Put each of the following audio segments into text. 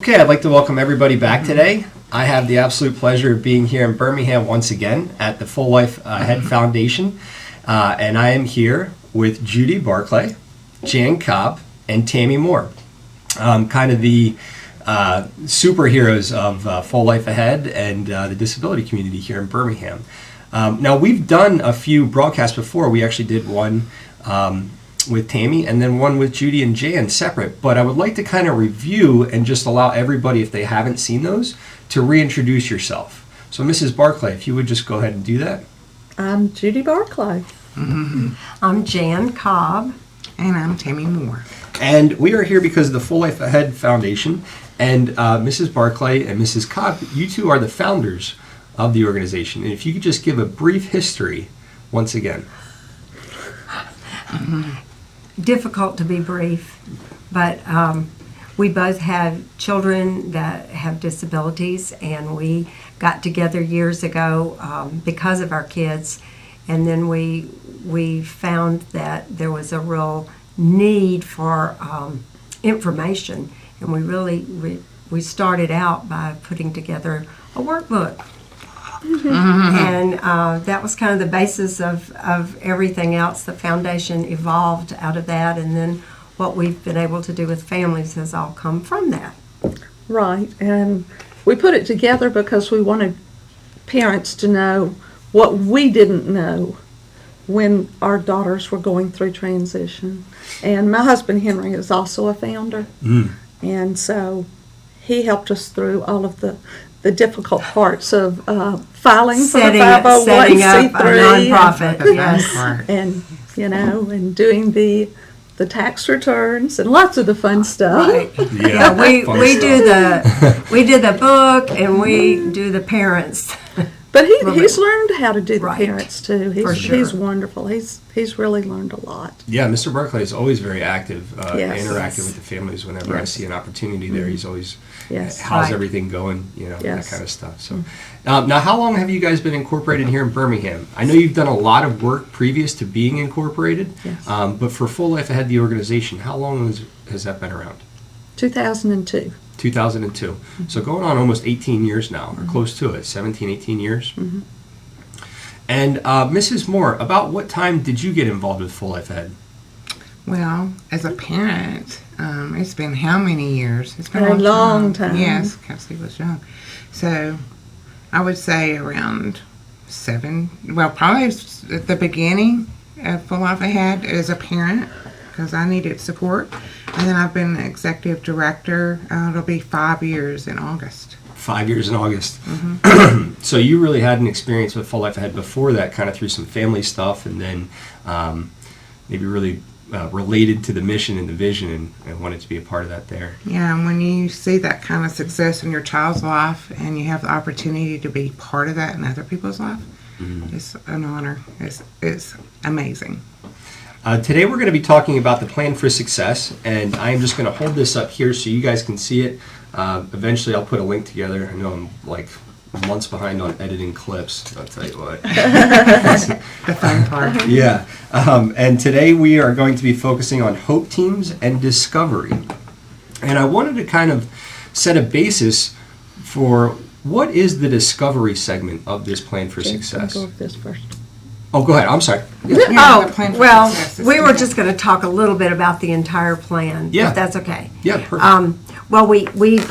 Okay, I'd like to welcome everybody back today. I have the absolute pleasure of being here in Birmingham once again at the Full Life Ahead Foundation. And I am here with Judy Barclay, Jan Cobb, and Tammy Moore. Kind of the superheroes of Full Life Ahead and the disability community here in Birmingham. Now, we've done a few broadcasts before. We actually did one with Tammy and then one with Judy and Jan separate. But I would like to kind of review and just allow everybody, if they haven't seen those, to reintroduce yourself. So, Mrs. Barclay, if you would just go ahead and do that. I'm Judy Barclay. Mm-hmm. I'm Jan Cobb. And I'm Tammy Moore. And we are here because of the Full Life Ahead Foundation. And Mrs. Barclay and Mrs. Cobb, you two are the founders of the organization. And if you could just give a brief history once again. Difficult to be brief, but we both have children that have disabilities, and we got together years ago because of our kids, and then we found that there was a real need for information, and we started out by putting together a workbook. Mm-hmm. And that was kind of the basis of everything else. The foundation evolved out of that, and then what we've been able to do with families has all come from that. Right, and we put it together because we wanted parents to know what we didn't know when our daughters were going through transition. And my husband Henry is also a founder, and so he helped us through all of the difficult parts of filing for the 501c3 setting up a nonprofit, yes, and and doing the tax returns and lots of the fun stuff. Right. Yeah, we did the book, and we do the parents. But he's learned how to do the Right. parents too. He's wonderful. He's really learned a lot. Yeah, Mr. Barclay is always very active, Yes. interactive with the families whenever I Yes. see an opportunity there. He's always, Yes. how's Right. everything going, that Yes. kind of stuff. So, now how long have you guys been incorporated here in Birmingham? I know you've done a lot of work previous to being incorporated, Yes. but for Full Life Ahead, the organization, how long has that been around? 2002. 2002. So going on almost 18 years now, or close to it, 17, 18 years. Mm-hmm. And Mrs. Moore, about what time did you get involved with Full Life Ahead? Well, as a parent, it's been how many years? It's been A long time. Yes, Kelsey was young. So I would say around 7. Well, probably at the beginning of Full Life Ahead as a parent, because I needed support. And then I've been executive director. It'll be 5 years in August. 5 years in August. Mm-hmm. So you really had an experience with Full Life Ahead before that, kind of through some family stuff, and then maybe really related to the mission and the vision and wanted to be a part of that there. Yeah, and when you see that kind of success in your child's life and you have the opportunity to be part of that in other people's life, it's an honor. It's amazing. Today we're going to be talking about the plan for success, and I am just going to hold this up here so you guys can see it. Eventually I'll put a link together. I know I'm like months behind on editing clips, I'll tell you what. The fun part. Yeah. And today we are going to be focusing on hope teams and discovery. And I wanted to kind of set a basis for what is the discovery segment of this plan for success. Go with this first. Oh, go ahead. I'm sorry. Yeah, the plan for Well, success is we were different. just going to talk a little bit about the entire plan, Yeah. if that's okay. Yeah, perfect. Well, we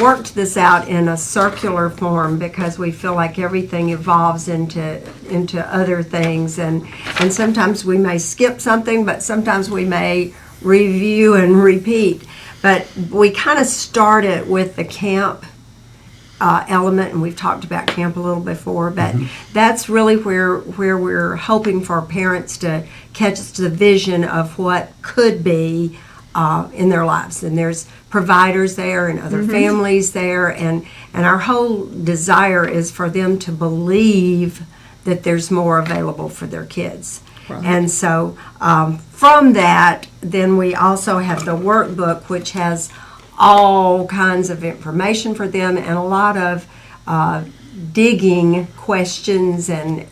worked this out in a circular form because we feel like everything evolves into other things, and sometimes we may skip something, but sometimes we may review and repeat. But we kind of started with the camp element, and we've talked about camp a little before, but that's really where we're hoping for parents to catch the vision of what could be in their lives. And there's providers there and other families there, and our whole desire is for them to believe that there's more available for their kids. Right. And so from that, then we also have the workbook, which has all kinds of information for them and a lot of digging questions and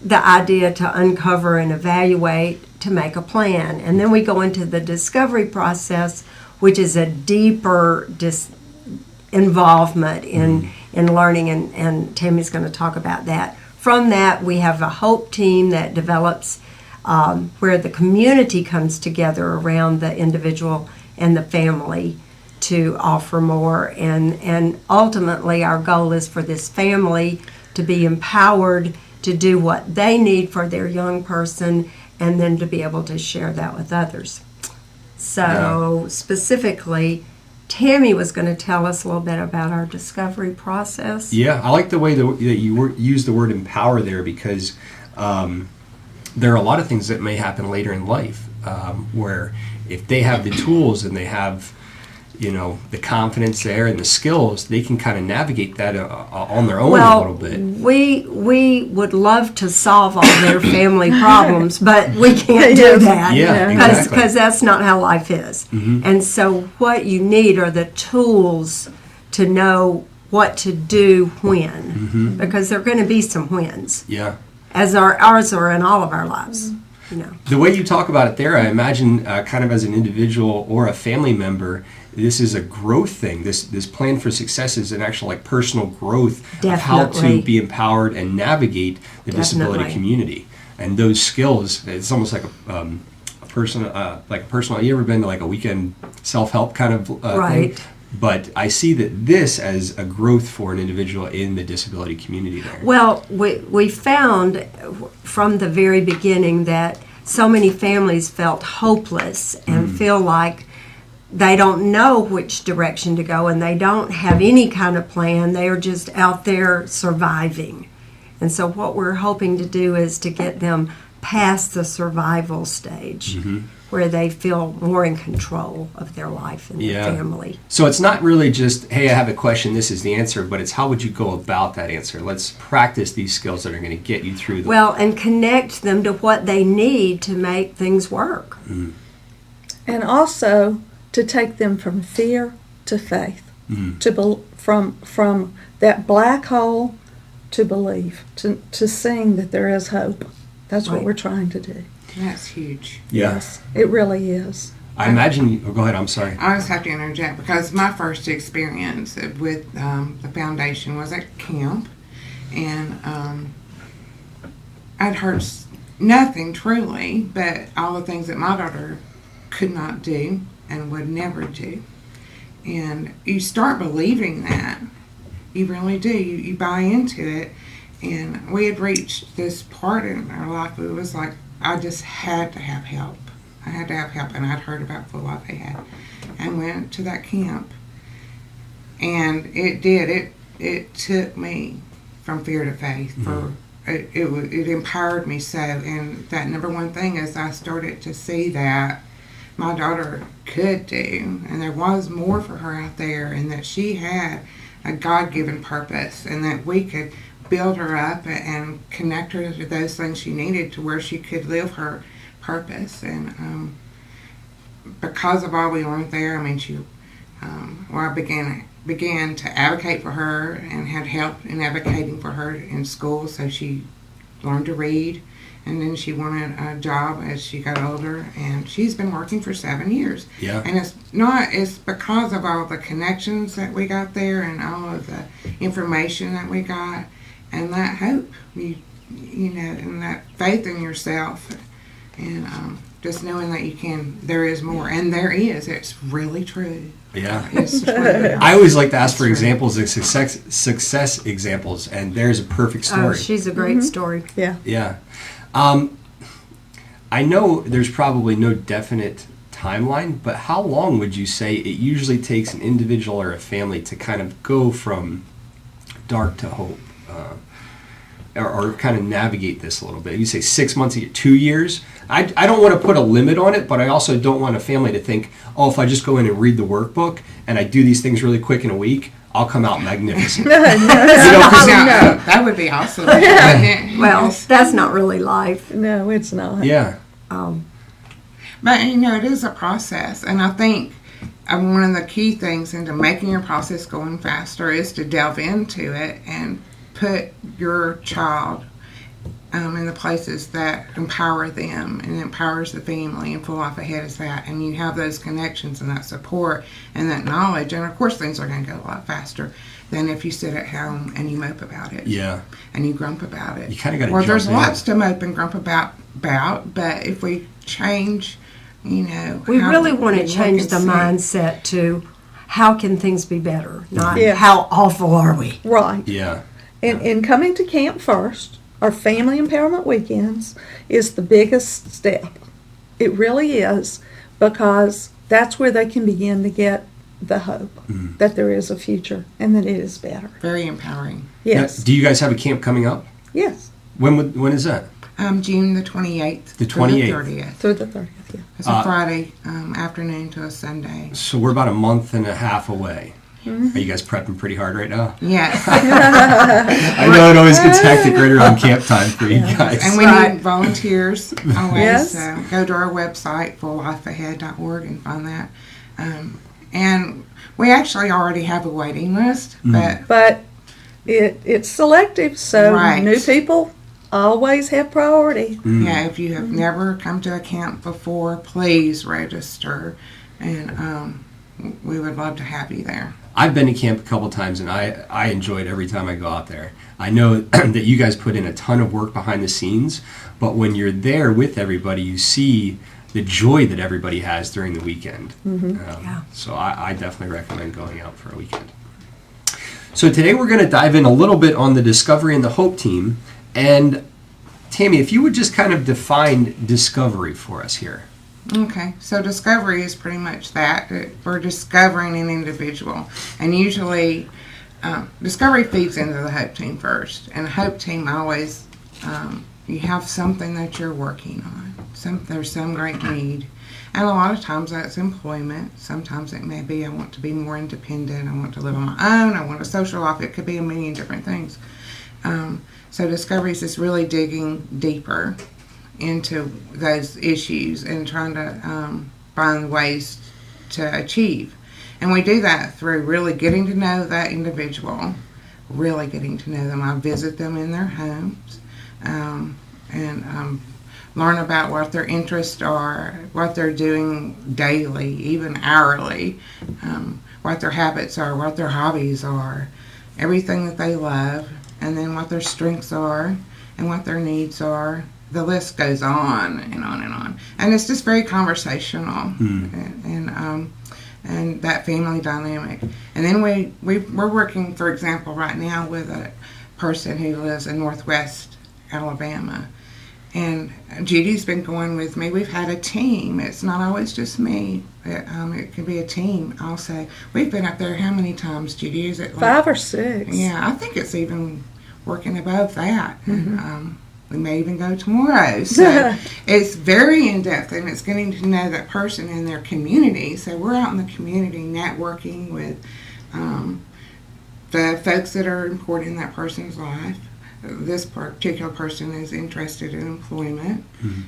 the idea to uncover and evaluate to make a plan. And then we go into the discovery process, which is a deeper involvement in learning, and Tammy's going to talk about that. From that, we have a hope team that develops where the community comes together around the individual and the family to offer more, and ultimately our goal is for this family to be empowered to do what they need for their young person, and then to be able to share that with others. So specifically, Tammy was going to tell us a little bit about our discovery process. Yeah, I like the way that you use the word empower there, because there are a lot of things that may happen later in life where if they have the tools and they have, the confidence there and the skills, they can kind of navigate that on their own a little bit. We would love to solve all their family problems, but we can't do that. Yeah, exactly. Because that's not how life is. Mm-hmm. And so what you need are the tools to know what to do when, because there are going to be some whens, Yeah. as ours are in all of our lives. The way you talk about it there, I imagine kind of as an individual or a family member, this is a growth thing. This plan for success is an actual personal growth of how to be empowered and navigate the disability community. And those skills, it's almost like a personal. You ever been to a weekend self-help kind of thing? But I see that this as a growth for an individual in the disability community there. Well, we found from the very beginning that so many families felt hopeless and feel like they don't know which direction to go, and they don't have any kind of plan. They are just out there surviving. And so what we're hoping to do is to get them past the survival stage, where they feel more in control of their life and their family. So it's not really just, hey, I have a question, this is the answer, but it's how would you go about that answer? Let's practice these skills that are going to get you through and connect them to what they need to make things work. And also to take them from fear to faith, from that black hole to believe, to seeing that there is hope. That's what we're trying to do. That's huge. Yeah. Yes, it really is. I imagine go ahead, I'm sorry. I just have to interject because my first experience with the foundation was at camp, and I'd heard nothing truly but all the things that my daughter could not do and would never do. And you start believing that. You really do. You buy into it. And we had reached this part in our life where it was like, I just had to have help. I had to have help. And I'd heard about Full Life Ahead and went to that camp. And it did. It took me from fear to faith. It empowered me so. And that number one thing is I started to see that my daughter could do, and there was more for her out there, and that she had a God-given purpose, and that we could build her up and connect her to those things she needed to where she could live her purpose. And because of all we learned there, I mean, I began to advocate for her and had help in advocating for her in school, so she learned to read. And then she wanted a job as she got older, and she's been working for 7 years. Yeah. And it's because of all the connections that we got there and all of the information that we got, and that hope, and that faith in yourself, and just knowing that there is more, and there is. It's really true. Yeah. It's true. I always like to ask for examples of success examples, and there's a perfect story. Oh, she's a great story. Yeah. Yeah. I know there's probably no definite timeline, but how long would you say it usually takes an individual or a family to kind of go from dark to hope, or kind of navigate this a little bit? You say 6 months, 2 years? I don't want to put a limit on it, but I also don't want a family to think, oh, if I just go in and read the workbook and I do these things really quick in a week, I'll come out magnificent. That would be awesome. Well, that's not really life. No, it's not. Yeah. But, it is a process. And I think one of the key things into making your process going faster is to delve into it and put your child in the places that empower them and empowers the family, and Full Life Ahead is that. And you have those connections and that support and that knowledge, and of course things are going to go a lot faster than if you sit at home and you mope about it. Yeah. And you grump about it. You kind of got to Well, jump there's in. lots to mope and grump about, but if we change, We how really want to we change look the and see. mindset to how can things be better, not Yeah. how awful are we. Right. Yeah. And coming to Camp First, our family empowerment weekends, is the biggest step. It really is, because that's where they can begin to get the hope that there is a future and that it is better. Very empowering. Yes. Now, do you guys have a camp coming up? Yes. When is that? June the 28th. The through 28th. 30th. Through the 30th, yeah. It's a Friday afternoon to a Sunday. So we're about a month and a half away. Are you guys prepping pretty hard right now? Yes. I know it always gets hectic right around camp time for you guys. And we need volunteers always. Yes. So go to our website, fulllifeahead.org, and find that. And we actually already have a waiting list, but But it's selective, so Right. new people always have priority. yeah, if you have never come to a camp before, please register, and we would love to have you there. I've been to camp a couple times, and I enjoy it every time I go out there. I know that you guys put in a ton of work behind the scenes, but when you're there with everybody, you see the joy that everybody has during the weekend. Yeah. So I definitely recommend going out for a weekend. So today we're going to dive in a little bit on the Discovery and the Hope team. And Tammy, if you would just kind of define Discovery for us here. Okay, so discovery is pretty much that. We're discovering an individual. And usually, discovery feeds into the hope team first. And the hope team always, you have something that you're working on. There's some great need. And a lot of times that's employment. Sometimes it may be I want to be more independent. I want to live on my own. I want a social life. It could be a million different things. So discovery is just really digging deeper into those issues and trying to find ways to achieve. And we do that through really getting to know that individual, really getting to know them. I visit them in their homes and learn about what their interests are, what they're doing daily, even hourly, what their habits are, what their hobbies are, everything that they love, and then what their strengths are and what their needs are. The list goes on and on and on. And it's just very conversational and that family dynamic. And then we're working, for example, right now with a person who lives in Northwest Alabama. And Judy's been going with me. We've had a team. It's not always just me. It can be a team also. We've been up there how many times, Judy? Is it like 5 or 6. Yeah, I think it's even working above that. And, we may even go tomorrow. So it's very in-depth, and it's getting to know that person in their community. So we're out in the community networking with the folks that are important in that person's life. This particular person is interested in employment.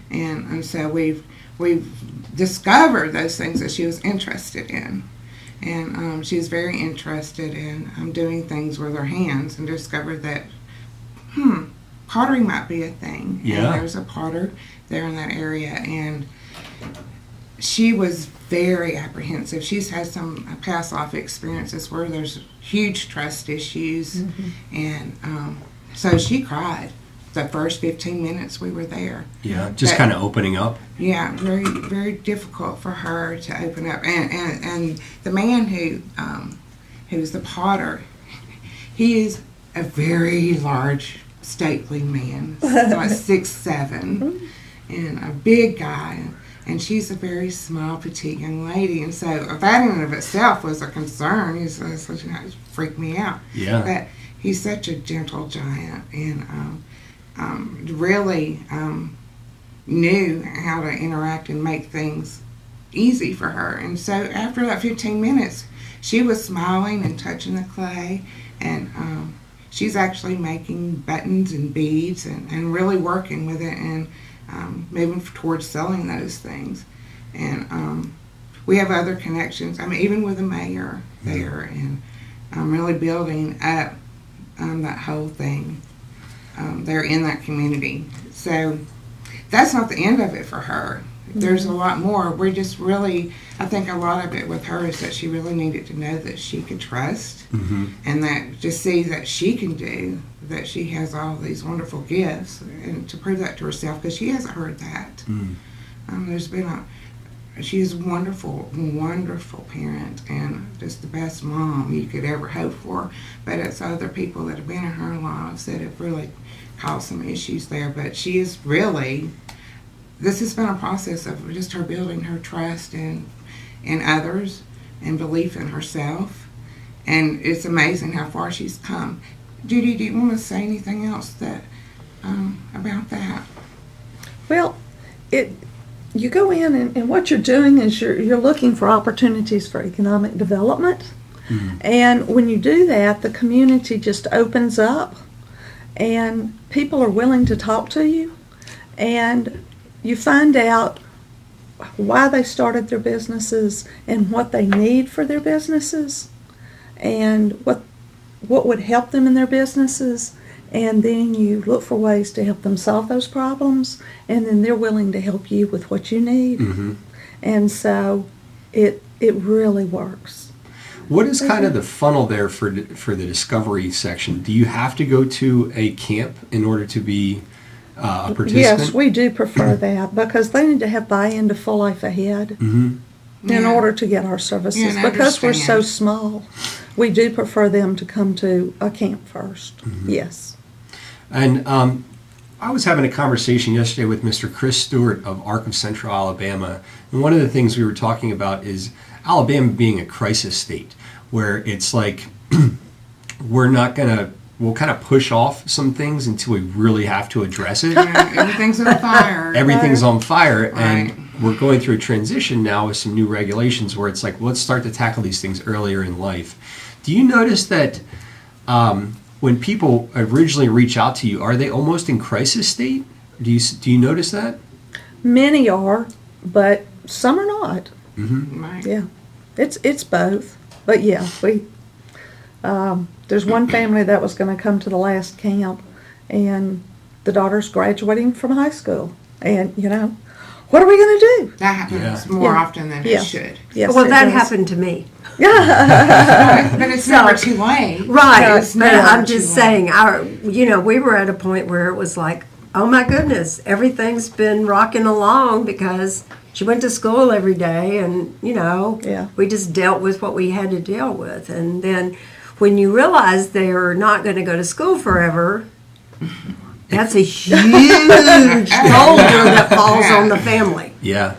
And so we've discovered those things that she was interested in. And she was very interested in doing things with her hands, and discovered that, pottery might be a thing. Yeah. And there's a potter there in that area, and she was very apprehensive. She's had some past life experiences where there's huge trust issues, and so she cried the first 15 minutes we were there. Yeah, just kind of opening up. Yeah, very, very difficult for her to open up. And the man who's the potter, he is a very large, stately man, like 6'7", and a big guy. And she's a very small, petite young lady. And so that in and of itself was a concern. It freaked me out. Yeah. But he's such a gentle giant, and really knew how to interact and make things easy for her. And so after that 15 minutes, she was smiling and touching the clay, and she's actually making buttons and beads and really working with it and moving towards selling those things. And we have other connections. I mean, even with the mayor there, and really building up that whole thing. they're in that community. So that's not the end of it for her. There's a lot more. We're just really, I think a lot of it with her is that she really needed to know that she could trust and that just see that she can do, that she has all these wonderful gifts, and to prove that to herself, because she hasn't heard that. There's been she is a wonderful, wonderful parent and just the best mom you could ever hope for. But it's other people that have been in her lives that have really caused some issues there. But she is really, this has been a process of just her building her trust in others and belief in herself. And it's amazing how far she's come. Judy, do you want to say anything else that about that? Well, you go in and what you're doing is you're looking for opportunities for economic development. And when you do that, the community just opens up and people are willing to talk to you, and you find out why they started their businesses and what they need for their businesses and what would help them in their businesses. And then you look for ways to help them solve those problems, and then they're willing to help you with what you need. And so it really works. What is kind of the funnel there for the discovery section? Do you have to go to a camp in order to be a participant? Yes, we do prefer that because they need to have buy-in to Full Life Ahead in order to get our services. Yeah, because we're so understand. small, we do prefer them to come to a camp first. Yes. And I was having a conversation yesterday with Mr. Chris Stewart of Arc of Central Alabama, and one of the things we were talking about is Alabama being a crisis state, where it's like we'll kind of push off some things until we really have to address it. Everything's on fire. Everything's on fire, Right. and we're going through a transition now with some new regulations where it's like, let's start to tackle these things earlier in life. Do you notice that when people originally reach out to you, are they almost in crisis state? Do you notice that? Many are, but some are not. Right. Yeah, it's both. But yeah, there's one family that was going to come to the last camp, and the daughter's graduating from high school, and what are we going to do? That happens Yeah. more Yeah. often than Yeah. it should. Yes, Well, it that does. happened to me. But it's never too late. Right, It's but never I'm too just late. saying, we were at a point where it was like, oh my goodness, everything's been rocking along because she went to school every day, and Yeah. we just dealt with what we had to deal with. And then when you realize they're not going to go to school forever, that's a huge boulder that falls on the family. Yeah.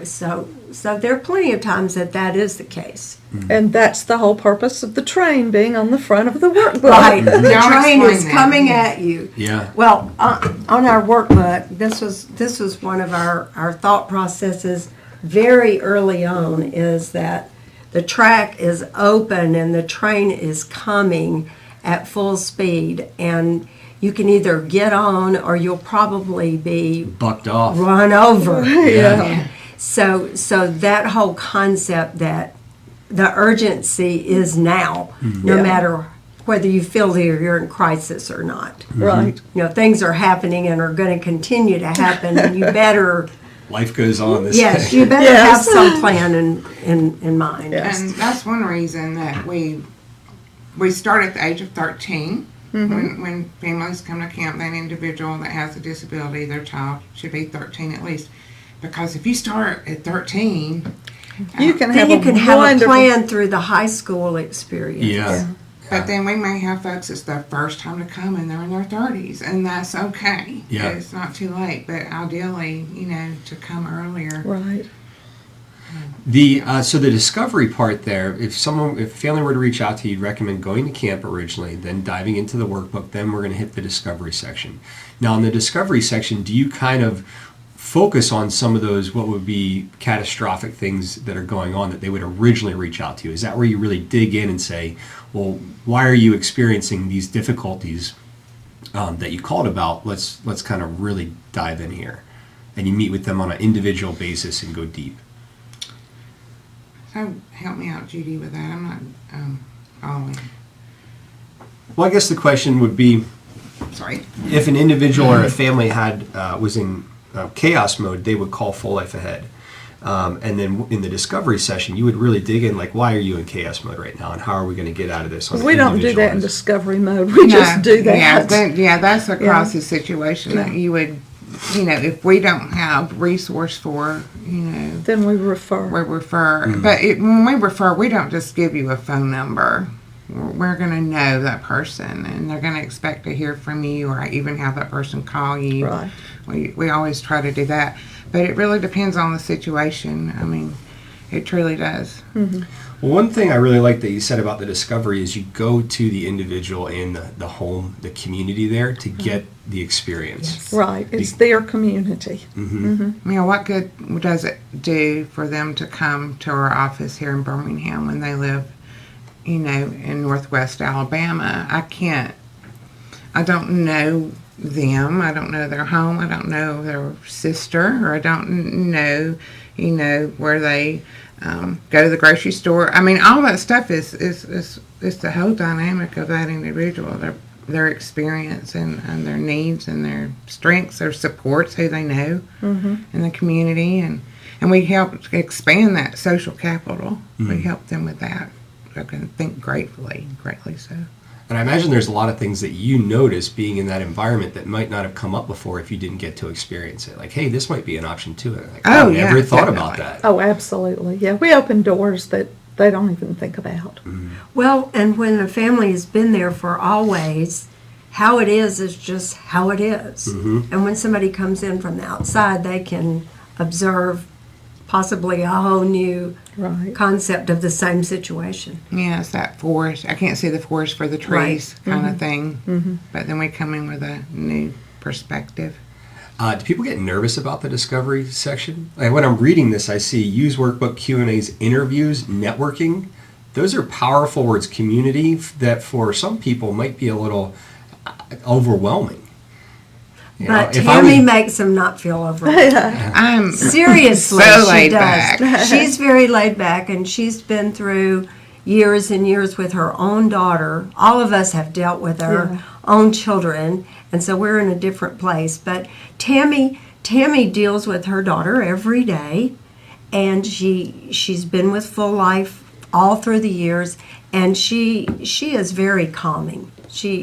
So there are plenty of times that is the case. And that's the whole purpose of the train being on the front of the workbook. Right, the Y'all train explain is that. coming at you. Yeah. Well, on our workbook, this was one of our thought processes very early on, is that the track is open and the train is coming at full speed, and you can either get on or you'll probably be Bucked off. run over. Yeah. So that whole concept that the urgency is now, no Yeah. matter whether you feel that you're in crisis or not. Right. Things are happening and are going to continue to happen, and you better, Life goes on. This yes, day. you better Yes. have some plan in mind. Yes. And that's one reason that we start at the age of 13. When families come to camp, that individual that has a disability, their child should be 13 at least. Because if you start at 13, You can Then have you can have a wonderful plan through the high school experience. Yeah. but then we may have folks it's their first time to come and they're in their 30s, and that's okay. Yeah. It's not too late, but ideally, to come earlier. Right. So the discovery part there, if a family were to reach out to you, you'd recommend going to camp originally, then diving into the workbook, then we're going to hit the discovery section. Now in the discovery section, do you kind of focus on some of those what would be catastrophic things that are going on that they would originally reach out to you? Is that where you really dig in and say, well, why are you experiencing these difficulties that you called about? Let's kind of really dive in here. And you meet with them on an individual basis and go deep. So help me out, Judy, with that. I'm not following. Well, I guess the question would be, Sorry. if an individual or a family was in chaos mode, they would call Full Life Ahead. And then in the discovery session, you would really dig in, like, why are you in chaos mode right now, and how are we going to get out of this? We don't do that in discovery mode. We just do that. That's a crisis situation that you would, if we don't have resource for, Then we refer. But when we refer, we don't just give you a phone number. We're going to know that person, and they're going to expect to hear from you, or even have that person call you. Right. We always try to do that. But it really depends on the situation. I mean, it truly does. Mm-hmm. Well, one thing I really like that you said about the discovery is you go to the individual and the home, the community there to get the experience. Yes. Right. It's their community. Mm-hmm. What good does it do for them to come to our office here in Birmingham when they live, in Northwest Alabama? I don't know them. I don't know their home. I don't know their sister, or I don't know, where they go to the grocery store. I mean, all that stuff is the whole dynamic of that individual, their experience and their needs and their strengths, their supports, who they know in the community, and we help expand that social capital. We help them with that. I can think greatly so. And I imagine there's a lot of things that you notice being in that environment that might not have come up before if you didn't get to experience it. Like, hey, this might be an option too. Like, I never thought about that. Oh, absolutely. Yeah, we open doors that they don't even think about. Well, and when a family has been there for always, how it is just how it is. And when somebody comes in from the outside, they can observe possibly a whole new concept of the same situation. Yeah, it's that forest. I can't see the forest for the trees kind of thing. But then we come in with a new perspective. Do people get nervous about the discovery section? Like, when I'm reading this, I see use workbook, Q&As, interviews, networking. Those are powerful words. Community that for some people might be a little overwhelming. But Tammy makes them not feel overwhelmed. I'm Seriously, so she laid does. back. She's very laid back, and she's been through years and years with her own daughter. All of us have dealt with our own children, and so we're in a different place. But Tammy deals with her daughter every day, and she's been with Full Life all through the years, and she is very calming. She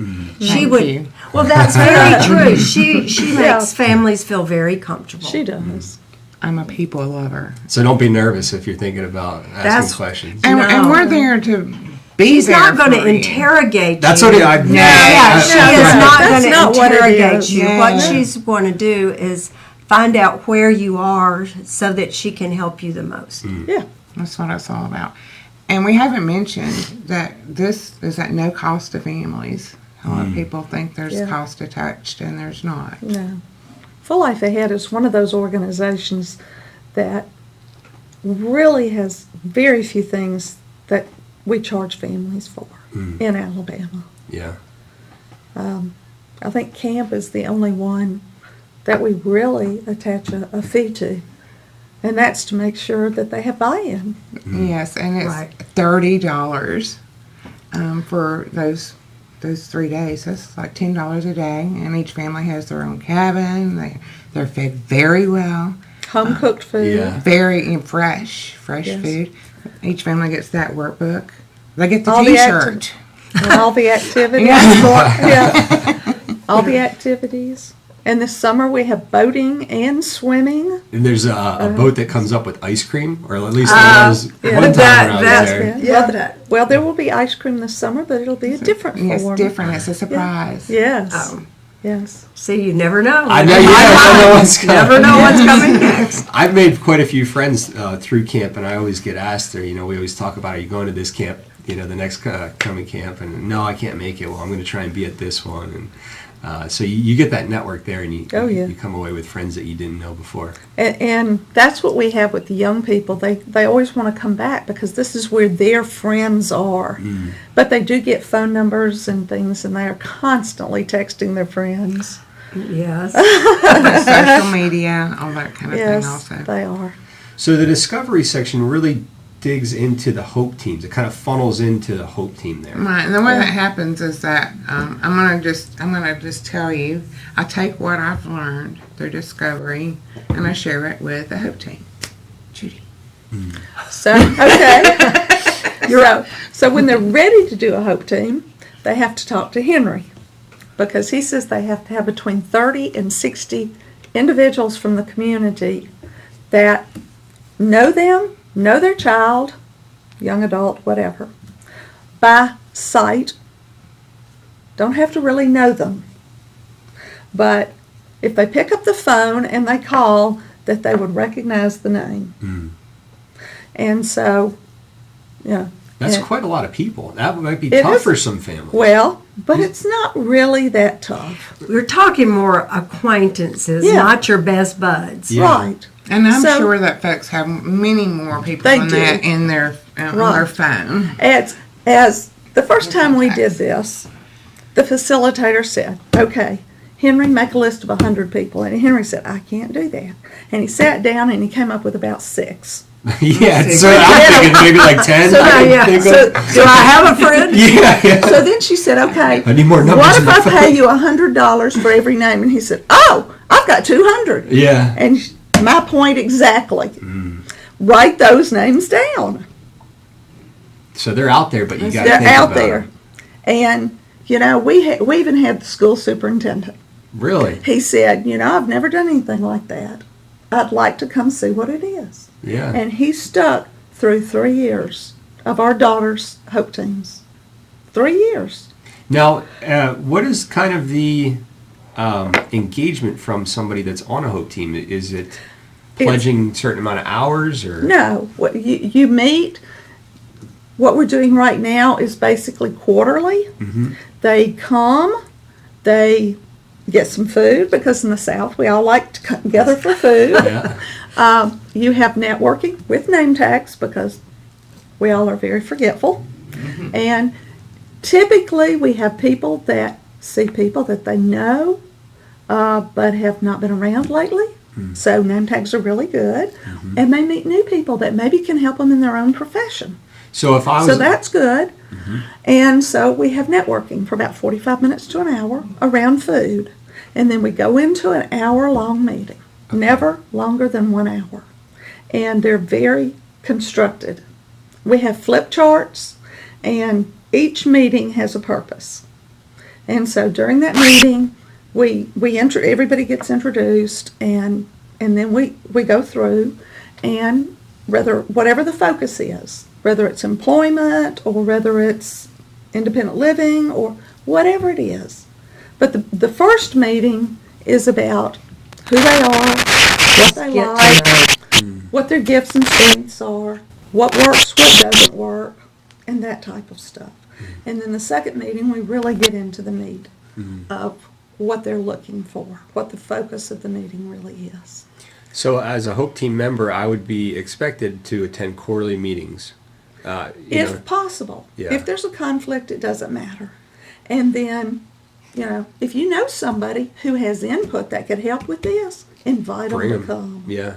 would. Well, that's very true. She makes families feel very comfortable. She does. I'm a people lover. So don't be nervous if you're thinking about asking questions. And we're there to be She's there. not going to for you. interrogate That's you. what I. She is not going to not what it interrogate is. you. Yeah. What she's going to do is find out where you are so that she can help you the most. Yeah. That's what it's all about. And we haven't mentioned that this is at no cost to families. A lot of people think there's cost attached, and there's not. No. Full Life Ahead is one of those organizations that really has very few things that we charge families for in Alabama. Yeah. I think camp is the only one that we really attach a fee to. And that's to make sure that they have buy-in. Yes, and it's Right. $30 for those 3 days. That's like $10 a day, and each family has their own cabin. They're fed very well, Home cooked food. Yeah. very fresh Yes. food. Each family gets that workbook. They get the All the T-shirt. And all the activities. All the activities. And this summer we have boating and swimming. And there's a boat that comes up with ice cream, or at least there was one time when I was there. Love that. Well, there will be ice cream this summer, but it'll be a different Yes, form. different. It's a surprise. Yes. Oh. Yes. See, you never know. I know, I know what's coming. Never know what's coming next. I've made quite a few friends through camp, and I always get asked, or we always talk about, are you going to this camp, the next coming camp? And no, I can't make it. Well, I'm going to try and be at this one. And so you get that network there, and you come away with friends that you didn't know before. And that's what we have with the young people. They always want to come back because this is where their friends are. But they do get phone numbers and things, and they are constantly texting their friends. Yes. Social media, all that kind of thing Yes, also. they are. So the discovery section really digs into the hope teams. It kind of funnels into the hope team there. Right, and the way that happens is that I'm gonna just tell you, I take what I've learned through discovery and I share it with the hope team. Judy. So, okay. So when they're ready to do a hope team, they have to talk to Henry, because he says they have to have between 30 and 60 individuals from the community that know them, know their child, young adult, whatever, by sight. Don't have to really know them. But if they pick up the phone and they call, that they would recognize the name. And so, yeah. That's and- quite a lot of people. That might be It tough is- for some families. Well, but it's not really that tough. We're talking more acquaintances, Yeah. not your best buds. Yeah. Right. And I'm So- sure that folks have many more people They than do. that in their on Right. their phone. As the first time we did this, the facilitator said, okay, Henry, make a list of 100 people. And Henry said, I can't do that. And he sat down and he came up with about 6. Yeah, so I'm thinking maybe like 10. So, I can yeah, think so- of. Do I have a friend? Yeah. So then she said, okay, I need more numbers what in if the I pay phone. you $100 for every name? And he said, oh, I've got 200. Yeah. And my point exactly. Write those names down. So they're out there, but you got to They're think out about there. them. And, you know, we even had the school superintendent. Really? He said, you know, I've never done anything like that. I'd like to come see what it is. Yeah. And he stuck through 3 years of our daughter's hope teams. 3 years. Now, what is kind of the engagement from somebody that's on a hope team? Is it pledging a certain amount of hours, or No, what you meet. What we're doing right now is basically quarterly. They come, they get some food, because in the South we all like to come together for food. Yeah. You have networking with name tags, because we all are very forgetful. And typically we have people that see people that they know, but have not been around lately. So name tags are really good. And they meet new people that maybe can help them in their own profession. So if I was So that's good. And so we have networking for about 45 minutes to an hour around food. And then we go into an hour-long meeting, never longer than 1 hour. And they're very constructed. We have flip charts, and each meeting has a purpose. And so during that meeting, everybody gets introduced, and then we go through, and whatever the focus is, whether it's employment or whether it's independent living or whatever it is. But the first meeting is about who they are, what they Get to like, what their gifts and strengths are, what works, what doesn't work, and that type of stuff. And then the second meeting, we really get into the meat of what they're looking for, what the focus of the meeting really is. So as a hope team member, I would be expected to attend quarterly meetings. If possible. Yeah. If there's a conflict, it doesn't matter. And then, if you know somebody who has input that could help with this, invite Bring them to them. come. Yeah.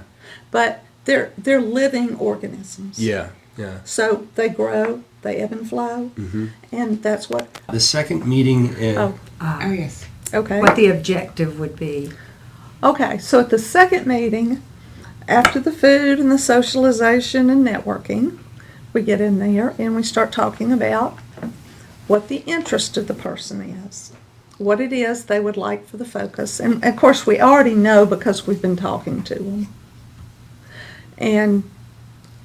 But they're living organisms. Yeah. Yeah. So they grow, they ebb and flow, and that's what. The second meeting. Oh, Oh yes. okay. What the objective would be. Okay, so at the second meeting, after the food and the socialization and networking, we get in there and we start talking about what the interest of the person is, what it is they would like for the focus. And of course, we already know because we've been talking to them. And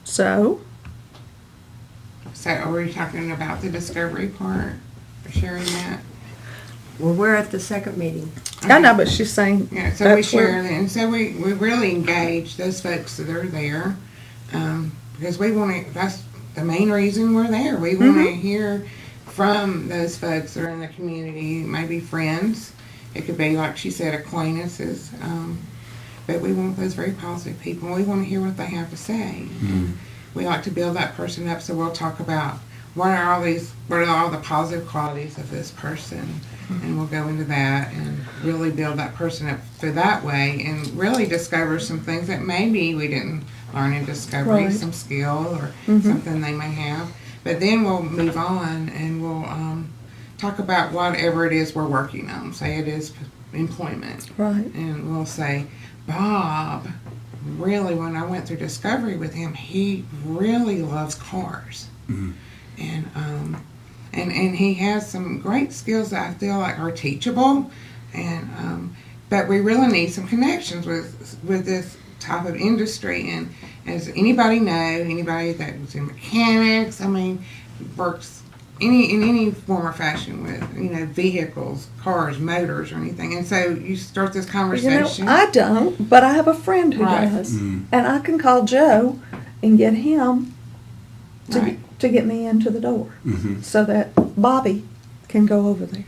so, So are we talking about the discovery part? For sharing that? Well, we're at the second meeting. I know, but she's saying. Yeah, so we that's where- share then. So we really engage those folks that are there, because we want to, that's the main reason we're there. We want to hear from those folks that are in the community, maybe friends. It could be, like she said, acquaintances. But we want those very positive people. We want to hear what they have to say. We like to build that person up, so we'll talk about what are all the positive qualities of this person, and we'll go into that and really build that person up through that way, and really discover some things that maybe we didn't learning discovery, Right. some skill or something they may have. But then we'll move on and we'll talk about whatever it is we're working on. Say it is employment. Right. And we'll say, Bob, really, when I went through discovery with him, he really loves cars. And he has some great skills that I feel like are teachable. And but we really need some connections with this type of industry. And as anybody that was in mechanics, I mean, works in any form or fashion with, vehicles, cars, motors, or anything. And so you start this conversation. I don't, but I have a friend who Right. does. And I can call Joe and get him to, Right. to get me into the door so that Bobby can go over there.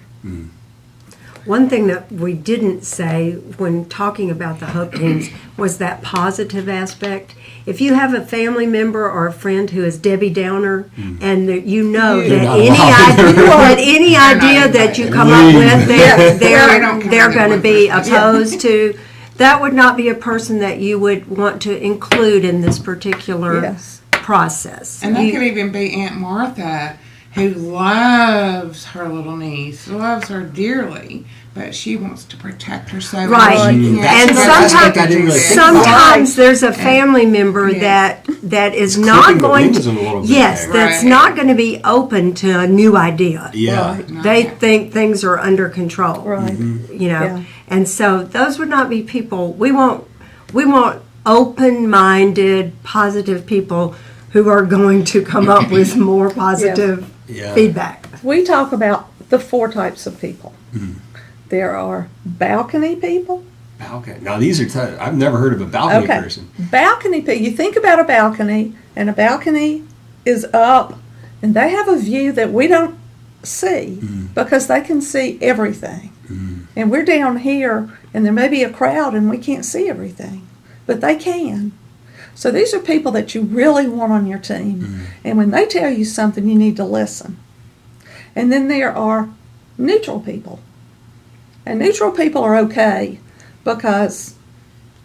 One thing that we didn't say when talking about the Hope Teams was that positive aspect. If you have a family member or a friend who is Debbie Downer, and that you know You're that not any allowed. idea that you come up with, They they're don't come they're in going to one be person. opposed to. That would not be a person that you would want to include in this particular Yes. process. And that You- could even be Aunt Martha, who loves her little niece, loves her dearly, but she wants to protect her so Right. much. she can't And go sometimes- back I didn't really think and do about. that. Sometimes there's a family member Yes. that is It's not clipping the going wings to, a little bit yes, there. that's Right. not going to be open to a new idea. Yeah. No. They think things are under control. Right. Yeah. And so those would not be people, we want open-minded, positive people who are going to come up with more positive Yeah. feedback. We talk about the 4 types of people. There are balcony people. Balcony. Now these are. I've never heard of a balcony Okay. person. Balcony people. You think about a balcony, and a balcony is up, and they have a view that we don't see because they can see everything. And we're down here, and there may be a crowd, and we can't see everything, but they can. So these are people that you really want on your team. And when they tell you something, you need to listen. And then there are neutral people. And neutral people are okay because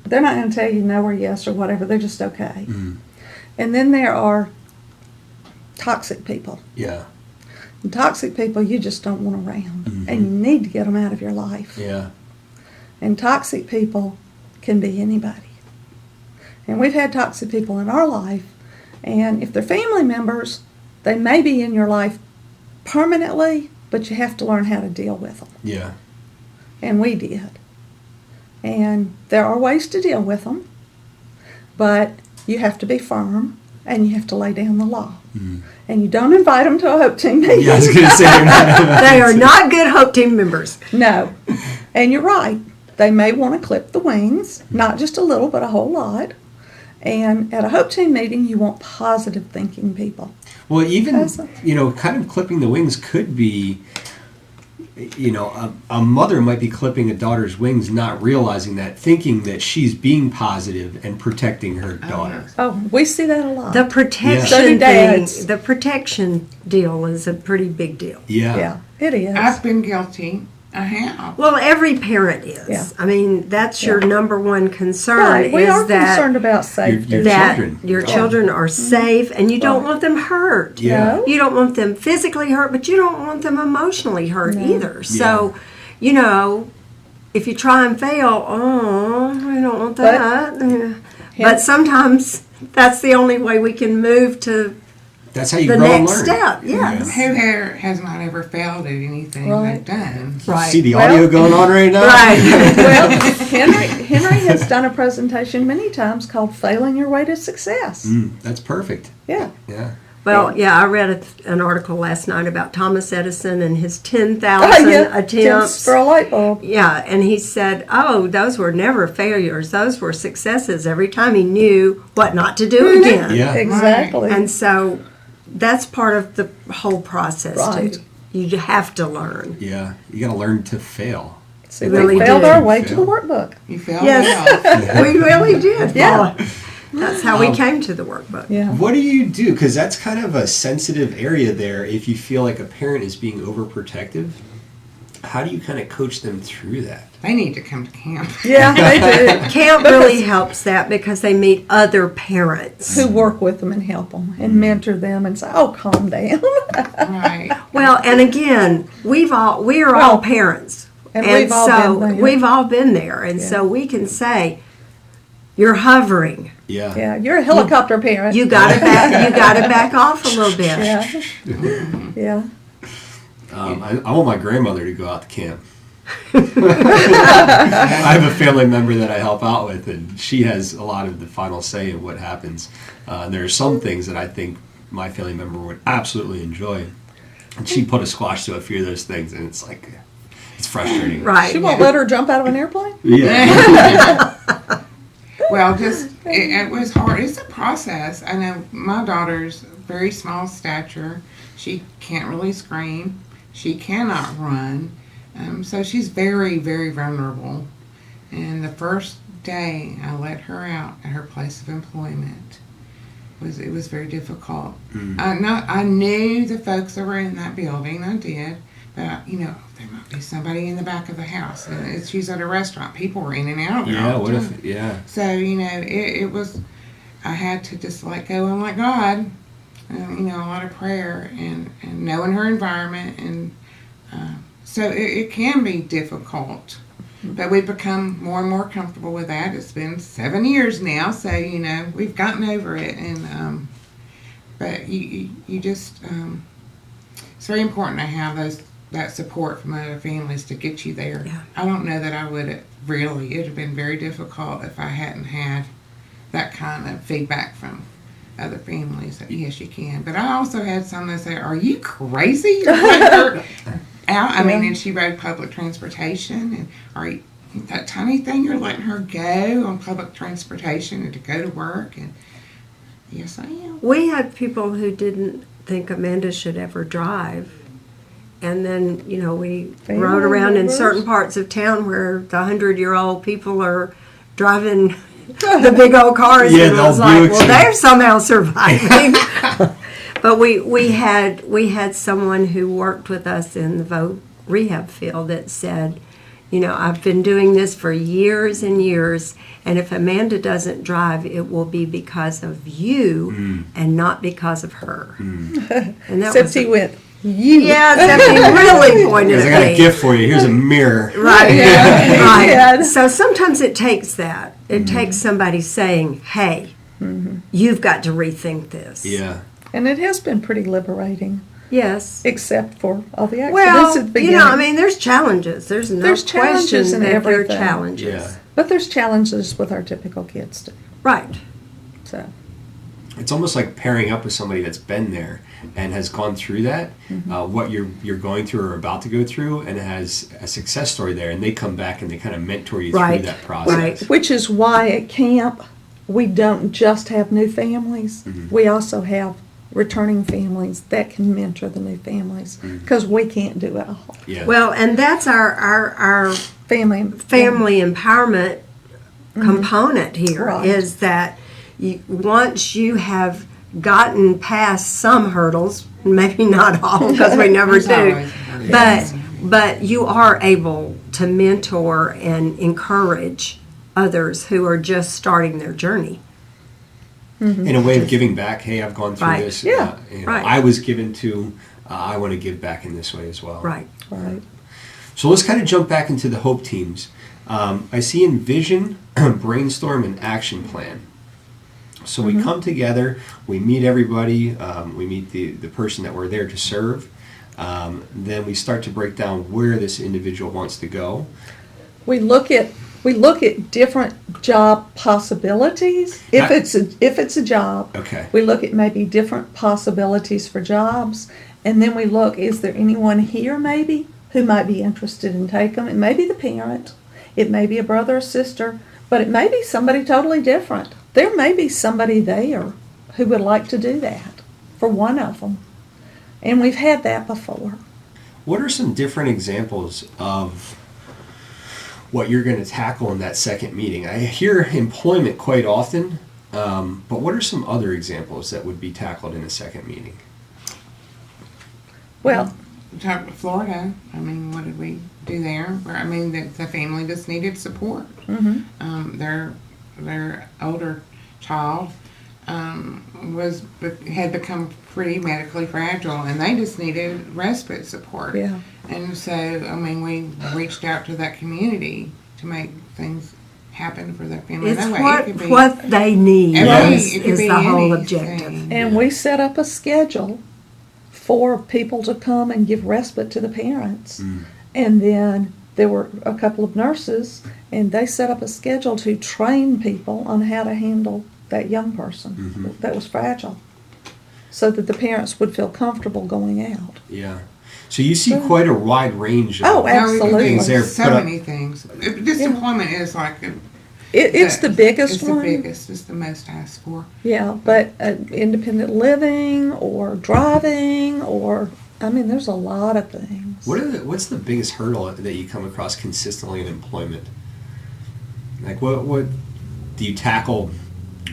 they're not going to tell you no or yes or whatever. They're just okay. And then there are toxic people. Yeah. And toxic people you just don't want around. And you need to get them out of your life. Yeah. And toxic people can be anybody. And we've had toxic people in our life. And if they're family members, they may be in your life permanently, but you have to learn how to deal with them. Yeah. And we did. And there are ways to deal with them, but you have to be firm and you have to lay down the law. And you don't invite them to a Hope Team meeting. Yeah. I was gonna say they're not. They are not good Hope Team members. No. And you're right. They may want to clip the wings, not just a little, but a whole lot. And at a Hope Team meeting, you want positive thinking people. Well, even That's- kind of clipping the wings could be. A mother might be clipping a daughter's wings, not realizing that, thinking that she's being positive and protecting her daughter. Oh, we see that a lot. The So do protection dads. thing, the protection deal is a pretty big deal. Yeah. Yeah, it is. I've been guilty. I have. Well, every parent is. Yeah. I mean, that's your Yeah. number one concern Right, we is are that concerned about safety. Your that children. your Oh. children are safe and you don't want them hurt. Yeah. No. You don't want them physically hurt, but you don't want them emotionally hurt No. either. So, if you try and fail, we don't want But- that. But sometimes that's the only way we can move to That's how you the grow and next learn. step. Yes. Who here has not ever failed at anything Right. they've done? Right. See the Well- audio going on right now? Right. Well, Henry has done a presentation many times called "Failing Your Way to Success." That's perfect. Yeah, Yeah. Well, yeah, I read an article last night about Thomas Edison and his 10,000 Attempts attempts. for a light bulb. Yeah, and he said, those were never failures. Those were successes every time he knew what not to do again. Yeah. Exactly. And so that's part of the whole process, Right. too. You have to learn. Yeah. You got to learn to fail. See, really we failed did. our way to the workbook. You failed Yes. well. We really did. Yeah. Paula. That's how we came to the workbook. Yeah. What do you do? Because that's kind of a sensitive area there if you feel like a parent is being overprotective. How do you kind of coach them through that? They need to come to camp. Yeah, they do. Camp really helps that because they meet other parents. Who work with them and help them and mentor them and say, "Oh, calm down." Right. Well, and again, we are all parents, and we've all so been there. we've all been there, and so we can say, "You're hovering. Yeah. Yeah, you're a helicopter parent. You got to back. You got to back off a little bit." Yeah. Yeah. I want my grandmother to go out to camp. I have a family member that I help out with, and she has a lot of the final say in what happens. And there are some things that I think my family member would absolutely enjoy. And she put a squash to a few of those things, and it's like, it's frustrating. Right. She won't let her jump out of an airplane? Yeah. Well, it was hard. It's a process. I know my daughter's very small stature. She can't really scream. She cannot run. So she's very, very vulnerable. And the first day I let her out at her place of employment, it was very difficult. I knew the folks that were in that building. I did. But, there might be somebody in the back of the house. And she's at a restaurant. People were in and out of there Yeah, all the what time. if, yeah. So, it was, I had to just let go and let God. A lot of prayer and knowing her environment. And so it can be difficult. But we've become more and more comfortable with that. It's been 7 years now, so, we've gotten over it. And but you just, it's very important to have that support from other families to get you there. Yeah. I don't know that I would really. It would have been very difficult if I hadn't had that kind of feedback from other families. That, yes, you can. But I also had some that say, "Are you crazy? You're letting her out?" I mean, and she rode public transportation, and are you, that tiny thing you're letting her go on public transportation and to go to work? And yes, I am. We had people who didn't think Amanda should ever drive. And then, we Family rode around in members. certain parts of town where the 100-year-old people are driving the big old cars. Yeah, and the I was old like, Buicks well, and- they're somehow surviving. But we had someone who worked with us in the voc rehab field that said, I've been doing this for years and years, and if Amanda doesn't drive, it will be because of you and not because of her. And that Except was he went, "You." yeah, except he really pointed Because I at got me. a gift for you. Here's a mirror. Right, Yeah. right. Yeah. So sometimes it takes that. It takes somebody saying, "Hey, you've got to rethink this." Yeah. And it has been pretty liberating, Yes. except for all the accidents Well, at the beginning. there's challenges. There's no There's question challenges in that there are everything. challenges. Yeah. But there's challenges with our typical kids too. Right. So It's almost like pairing up with somebody that's been there and has gone through that, what you're going through or about to go through, and has a success story there, and they come back and they kind of mentor you Right, through that process. right. which is why at camp we don't just have new families. We also have returning families that can mentor the new families because we can't do it all. Yeah. Well, and that's our Family empowerment component here Right. is that once you have gotten past some hurdles, maybe not all because we never There's do, always hurdles. but you are able to mentor and encourage others who are just starting their journey. In a way of giving back. Hey, I've gone through Right. this. Yeah. Right. I was given to. I want to give back in this way as well. Right. Right. So let's kind of jump back into the hope teams. I see envision, brainstorm, and action plan. So we come together, we meet everybody, we meet the person that we're there to serve. Then we start to break down where this individual wants to go. We look at different job possibilities. If it's a job, Okay. we look at maybe different possibilities for jobs, and then we look, is there anyone here maybe who might be interested in taking them? It may be the parent, it may be a brother or sister, but it may be somebody totally different. There may be somebody there who would like to do that for one of them, and we've had that before. What are some different examples of what you're going to tackle in that second meeting? I hear employment quite often, but what are some other examples that would be tackled in a second meeting? Well, talked to Florida. I mean, what did we do there? Where, I mean, the family just needed support. Their older child had become pretty medically fragile, and they just needed respite support. Yeah. And so, I mean, we reached out to that community to make things happen for their family. It's That way what, it could be, what they need Yes. It could is be the whole anything. objective. And we set up a schedule for people to come and give respite to the parents. And then there were a couple of nurses, and they set up a schedule to train people on how to handle that young person that was fragile, so that the parents would feel comfortable going out. Yeah. So you see quite a wide range of Oh, No, we can do absolutely. things there. so Put up- many things. Disemployment is like It's the biggest it's one. the biggest. It's the most asked for. Yeah, but independent living or driving or, I mean, there's a lot of things. What's the biggest hurdle that you come across consistently in employment? Like what do you tackle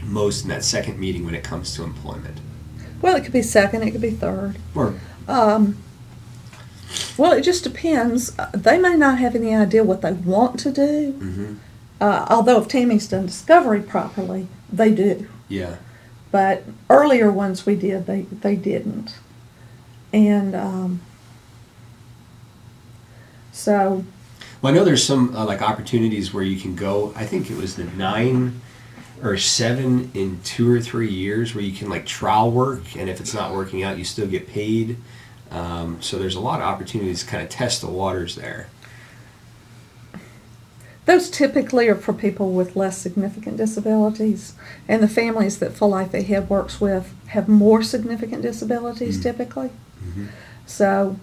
most in that second meeting when it comes to employment? Well, it could be second, it could be third. Or Well, it just depends. They may not have any idea what they want to do. Although if Tammy's done discovery properly, they do. yeah. But earlier ones we did, they didn't. And so, Well, I know there's some like opportunities where you can go. I think it was the 9 or 7 in 2 or 3 years where you can like trial work, and if it's not working out, you still get paid. So there's a lot of opportunities to kind of test the waters there. those typically are for people with less significant disabilities. And the families that Full Life Ahead works with have more significant disabilities typically. So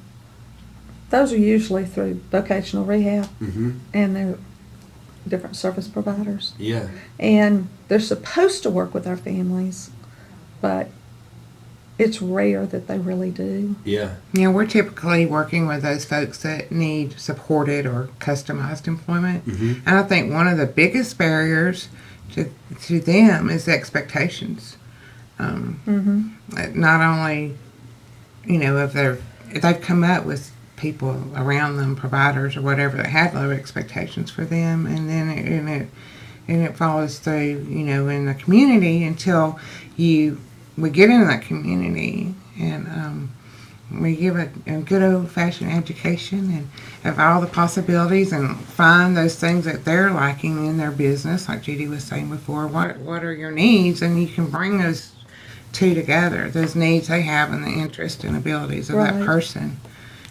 those are usually through vocational rehab and they're different service providers. Yeah. And they're supposed to work with our families, but it's rare that they really do. Yeah. Yeah, we're typically working with those folks that need supported or customized employment. And I think one of the biggest barriers to them is expectations. Not only, you know, if they've come up with people around them, providers or whatever, that have low expectations for them, and then it follows through, you know, in the community until we get into that community and we give a good old-fashioned education and of all the possibilities and find those things that they're lacking in their business, like Judy was saying before. What are your needs? And you can bring those two together, those needs they have and the interest and abilities of that Right. person.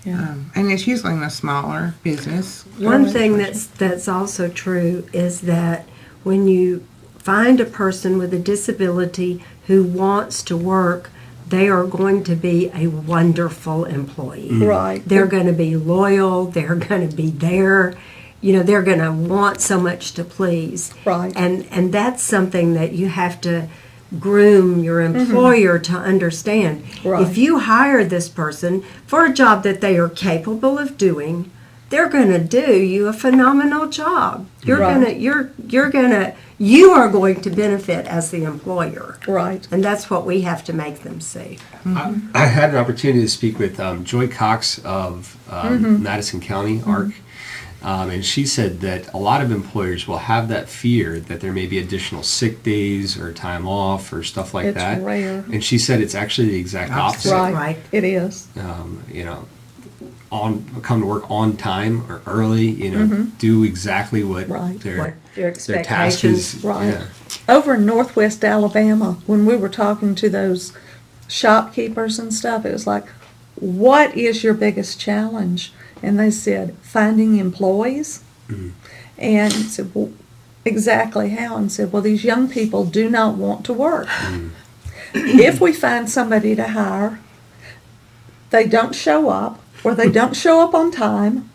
Yeah. And it's usually in a smaller business. One thing that's also true is that when you find a person with a disability who wants to work, they are going to be a wonderful employee. Right. They're going to be loyal. They're going to be there. You know, they're going to want so much to please. Right. And that's something that you have to groom your employer to understand. Right. If you hire this person for a job that they are capable of doing, they're going to do you a phenomenal job. You are going to benefit as the employer. Right. And that's what we have to make them see. I had an opportunity to speak with Joy Cox of Madison County, ARC, and she said that a lot of employers will have that fear that there may be additional sick days or time off or stuff like It's that. rare. And she said it's actually the exact opposite. Right. It is. You know, come to work on time or early. You know, do exactly what Right. their Your their task is. Right. Yeah. Over in Northwest Alabama, when we were talking to those shopkeepers and stuff, it was like, what is your biggest challenge? And they said, finding employees. And I said, well, exactly how? And said, well, these young people do not want to work. If we find somebody to hire, they don't show up, or they don't show up on time,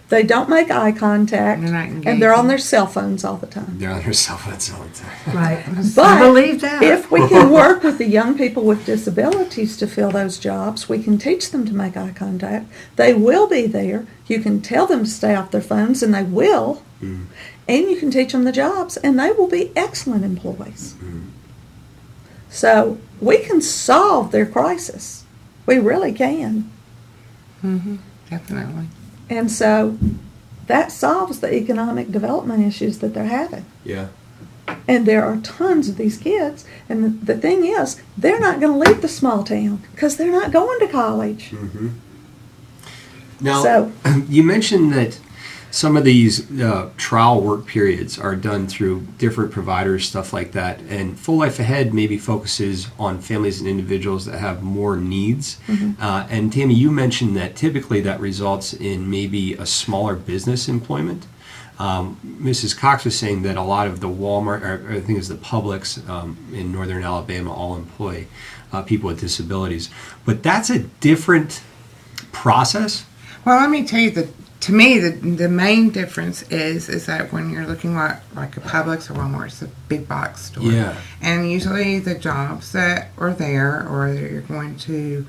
they don't make eye contact, They're not and they're on engaging. their cell phones all the time. They're on their cell phones all the time. Right. But I believe that. if we can work with the young people with disabilities to fill those jobs, we can teach them to make eye contact. They will be there. You can tell them to stay off their phones, and they will. And you can teach them the jobs, and they will be excellent employees. So we can solve their crisis. We really can. Definitely. And so that solves the economic development issues that they're having. Yeah. And there are tons of these kids. And the thing is, they're not going to leave the small town because they're not going to college. Now, So- you mentioned that some of these trial work periods are done through different providers, stuff like that. And Full Life Ahead maybe focuses on families and individuals that have more needs. And Tammy, you mentioned that typically that results in maybe a smaller business employment. Mrs. Cox was saying that a lot of the Walmart, or I think it's the Publix in northern Alabama, all employ people with disabilities. But that's a different process. Well, let me tell you that to me the main difference is that when you're looking at like a Publix or Walmart, it's a big box store. Yeah. And usually the jobs that are there, or that you're going to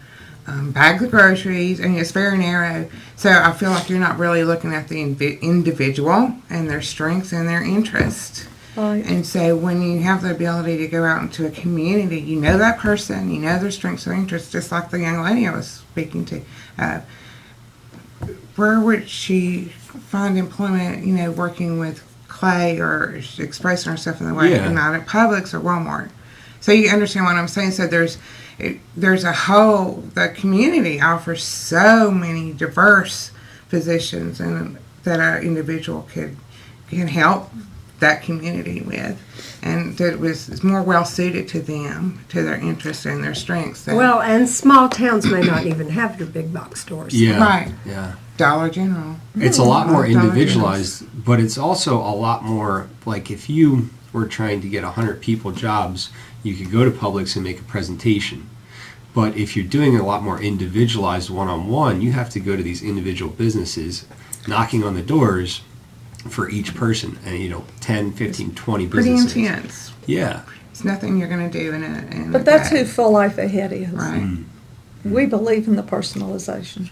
bag the groceries, and it's very narrow. So I feel like you're not really looking at the individual and their strengths and their interests. Right. And so when you have the ability to go out into a community, you know that person, you know their strengths and interests, just like the young lady I was speaking to. Where would she find employment, working with clay or expressing herself in the way, Yeah. not at Publix or Walmart? So you understand what I'm saying? So there's the community offers so many diverse positions and that an individual can help that community with, and that is more well suited to them, to their interests and their strengths. Well, and small towns may not even have your big box stores. Yeah. Right. Yeah. Dollar General. It's a lot more Dollar individualized, but it's also a lot more like if you were trying to get 100 people jobs, you could go to Publix and make a presentation. But if you're doing a lot more individualized one-on-one, you have to go to these individual businesses, knocking on the doors for each person, and 10, 15, 20 Pretty businesses. intense. Yeah. It's nothing you're going to do in a But that's day. who Full Life Ahead is. Right. We believe in the personalization.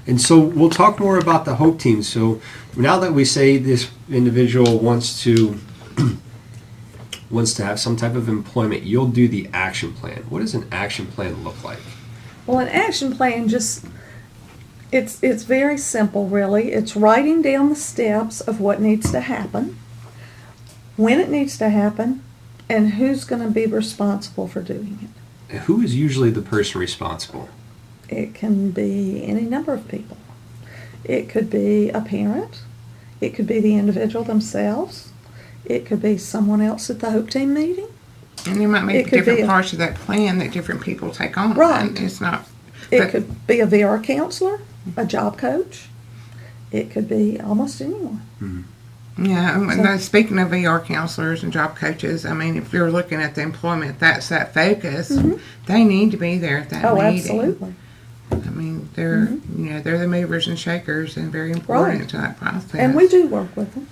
And so we'll talk more about the Hope Team. So now that we say this individual wants to have some type of employment, you'll do the action plan. What does an action plan look like? Well, an action plan it's very simple, really. It's writing down the steps of what needs to happen, when it needs to happen, and who's going to be responsible for doing it. Who is usually the person responsible? It can be any number of people. It could be a parent. It could be the individual themselves. It could be someone else at the Hope Team meeting. And you might It make could be different a- parts of that plan that different people take on. Right. And it's not. It but- could be a VR counselor, a job coach. It could be almost anyone. Yeah, and So- speaking of VR counselors and job coaches, I mean, if you're looking at the employment, that's that focus. They need to be there at that Oh, meeting. absolutely. I mean, they're they're the movers and shakers and very important Right. to that process. And we do work with them.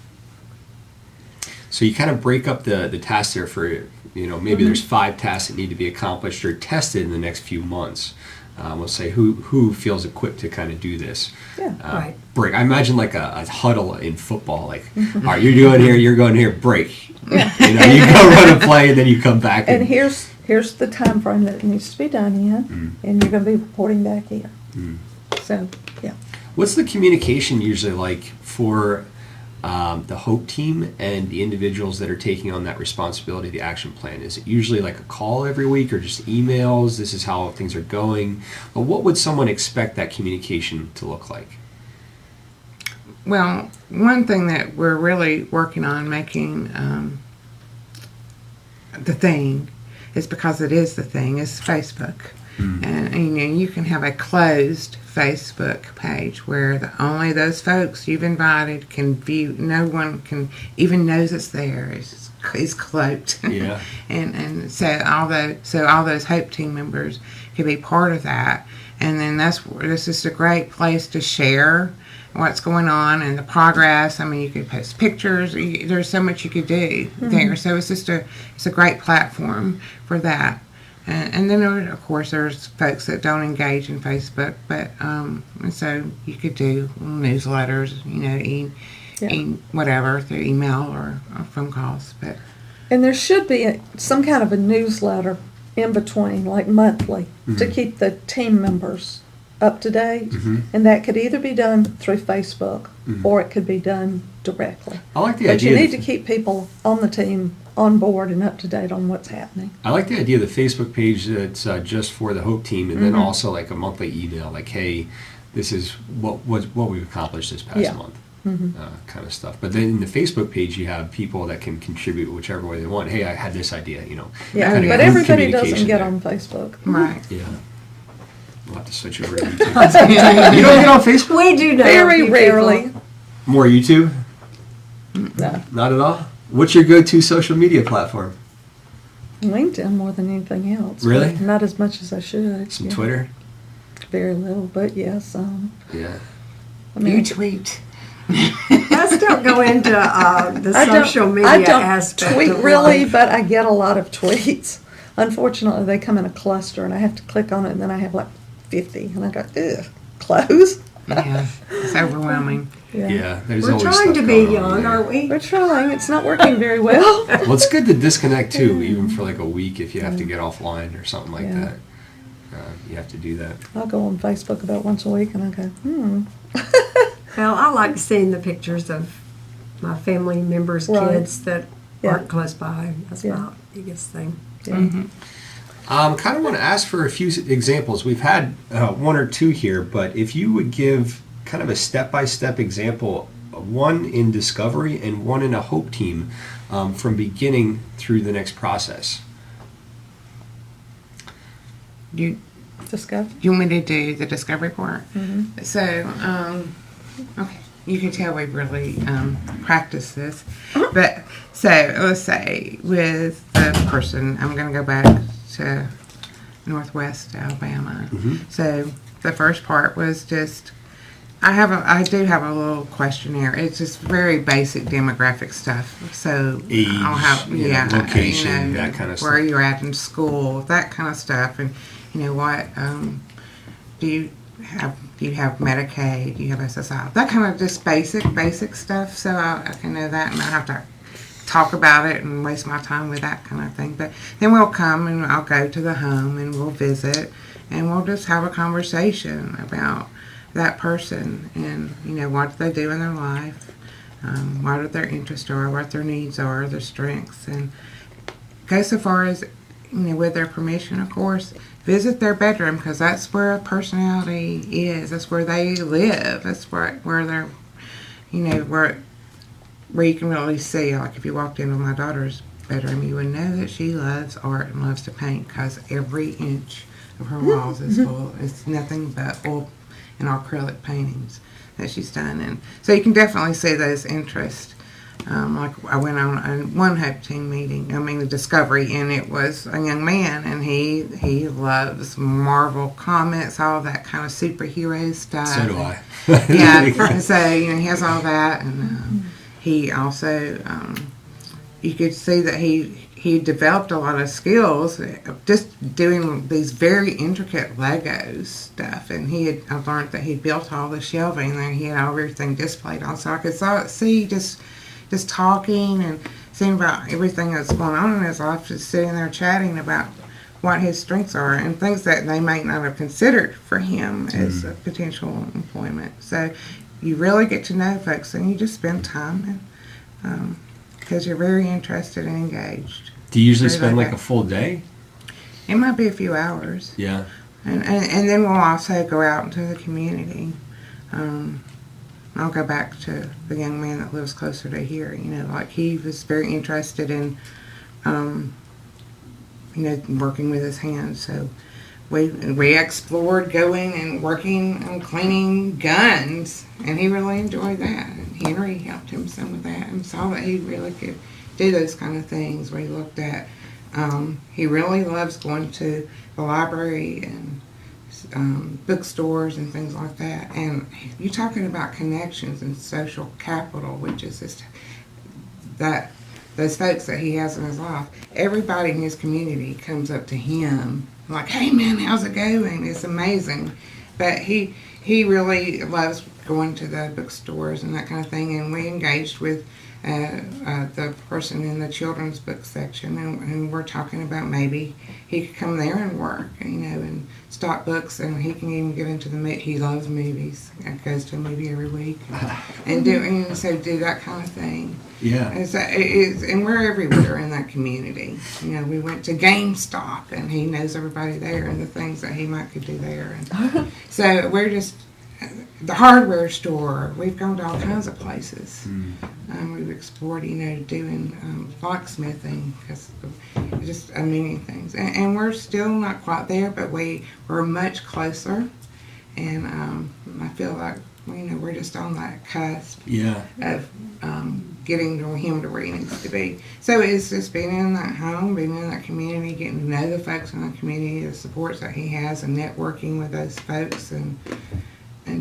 So you kind of break up the tasks there for, maybe there's 5 tasks that need to be accomplished or tested in the next few months. We'll say who feels equipped to kind of do this. Yeah. Right. Break. I imagine like a huddle in football. Like, all right, you're doing here, you're going here, break. You go run a play and then you come back. And here's the time frame that it needs to be done in, and you're going to be reporting back here. So, yeah. What's the communication usually like for the Hope Team and the individuals that are taking on that responsibility, the action plan? Is it usually like a call every week or just emails? This is how things are going. But what would someone expect that communication to look like? Well, one thing that we're really working on making the thing is because it is the thing is Facebook. And you can have a closed Facebook page where only those folks you've invited can view. No one can even knows it's there. It's cloaked. Yeah. and so all those Hope Team members can be part of that. And then this is a great place to share what's going on and the progress. I mean, you could post pictures. There's so much you could do there. So it's a great platform for that. And then, of course, there's folks that don't engage in Facebook, but and so you could do newsletters, whatever, through email or phone calls. But And there should be some kind of a newsletter in between, like monthly, to keep the team members up to date. Mhm. And that could either be done through Facebook or it could be done directly. I like the But idea. you need to keep people on the team on board and up to date on what's happening. I like the idea of the Facebook page that's just for the Hope team, and then also like a monthly email, like, hey, this is what we've accomplished this past Yeah. month, kind of stuff. But then in the Facebook page, you have people that can contribute which,ever way they want. Hey, I had this idea, you know. Yeah, kind of but group everybody doesn't communication get there. on Facebook. Right. Yeah. We'll have to switch over to YouTube. You don't get on Facebook? We do know. a Very few rarely. people. More YouTube? No. Not at all? What's your go-to social media platform? LinkedIn more than anything else. Really? But not as much as I should. Some yeah. Twitter? Very little, but yes. Yeah. I mean, You tweet. Let's don't go into the I don't- social media I don't aspect tweet of really, life. but I get a lot of tweets. Unfortunately, they come in a cluster, and I have to click on it, and then I have like 50, and I go, ugh, close. Yeah, it's overwhelming. Yeah, there's We're always trying stuff to be going on young, there. aren't we? We're trying. It's not working very well. Well, it's good to disconnect too, even for like a week if you have to get offline or something like Yeah. that. You have to do that. I'll go on Facebook about once a week, and I go, Well, I like seeing the pictures of my family members' Right. kids that Yeah. aren't close by. That's Yeah. my biggest thing. yeah. Kind of want to ask for a few examples. We've had one or two here, but if you would give kind of a step-by-step example, one in Discovery and one in a Hope team, from beginning through the next process. You Discover. You want me to do the discovery part? So, okay, you can tell we really practice this. But, so, let's say with the person, I'm going to go back to Northwest Alabama. So, the first part was just, I do have a little questionnaire. It's just very basic demographic stuff. So, Age, I'll have, you know, location, that kind of where stuff. you're at in school, that kind of stuff. And, you know what, do you have Medicaid, do you have SSI, that kind of just basic stuff, so I can know that and I have to talk about it and waste my time with that kind of thing. But then we'll come and I'll go to the home and we'll visit and we'll just have a conversation about that person and, you know, what they do in their life, what their interests are, what their needs are, their strengths, and go so far as, you know, with their permission, of course, visit their bedroom because that's where a personality is. That's where they live. That's where they're, you know, where you can really see. Like if you walked into my daughter's bedroom, you would know that she loves art and loves to paint because every inch of her walls is full. It's nothing but oil and acrylic paintings that she's done, and so you can definitely see those interests. Like I went on one Hope team meeting, the Discovery, and it was a young man, and he loves Marvel comics, all that kind of superhero stuff. So do I. Yeah, and so, you know, he has all that, and he also, you could see that he developed a lot of skills just doing these very intricate Legos stuff, and I learned that he built all the shelving, and he had everything displayed on, so I could see just talking and seeing about everything that's going on in his life, just sitting there chatting about what his strengths are and things that they might not have considered for him as a potential employment. So you really get to know folks and you just spend time because you're very interested and engaged. Do you usually Very spend like okay. a full day? It might be a few hours. Yeah. And then we'll also go out into the community. I'll go back to the young man that lives closer to here. You know, like he was very interested in, you know, working with his hands. So we explored going and working on cleaning guns, and he really enjoyed that. And Henry helped him some with that, and saw that he really could do those kind of things. We looked at. He really loves going to the library and bookstores and things like that. And you're talking about connections and social capital, which is just that those folks that he has in his life. Everybody in his community comes up to him like, "Hey man, how's it going?" It's amazing. But he really loves going to the bookstores and that kind of thing. And we engaged with the person in the children's book section, and we're talking about maybe he could come there and work, and stock books, and he can even get into he loves movies, and goes to a movie every week, and do that kind of thing. Yeah. And we're everywhere in that community. We went to GameStop, and he knows everybody there and the things that he might could do there. And so we're just the hardware store. We've gone to all kinds of places. We've explored, doing locksmithing, because just many things. And we're still not quite there, but we're much closer. And I feel like we're just on that cusp. Yeah. Of getting him to where he needs to be. So it's just being in that home, being in that community, getting to know the folks in the community, the supports that he has, and networking with those folks, and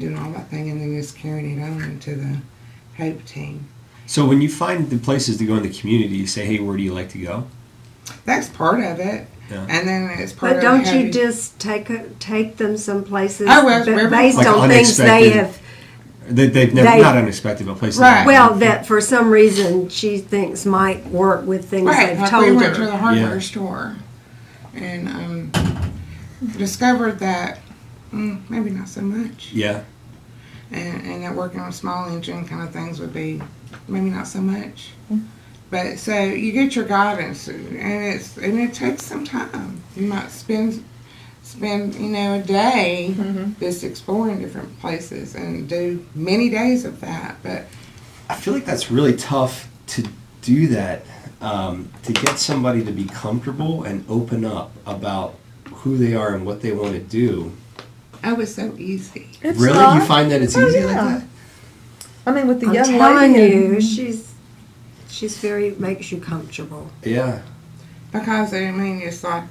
doing all that thing, and then just carrying it on into the Hope team. So when you find the places to go in the community, you say, hey, where do you like to go? That's part of it. Yeah. And then it's part But of don't having, you just take them some places Oh, well, based Like on things they unexpected. have, They've never, They- not unexpected, but places. Right. well, that for some reason she thinks might work with things right, they've like told we went to her. the hardware Yeah. store and discovered that maybe not so much. Yeah. And that working on small engine kind of things would be maybe not so much. But so you get your guidance, and it takes some time. You might spend a day just exploring different places and do many days of that. But I feel like that's really tough to do that, to get somebody to be comfortable and open up about who they are and what they want to do. it was so easy. It's Really? not. You find that it's Oh, easy yeah. like that? I mean, with the I'm young telling lady. you, she's very, makes you comfortable. Yeah. Because, it's like,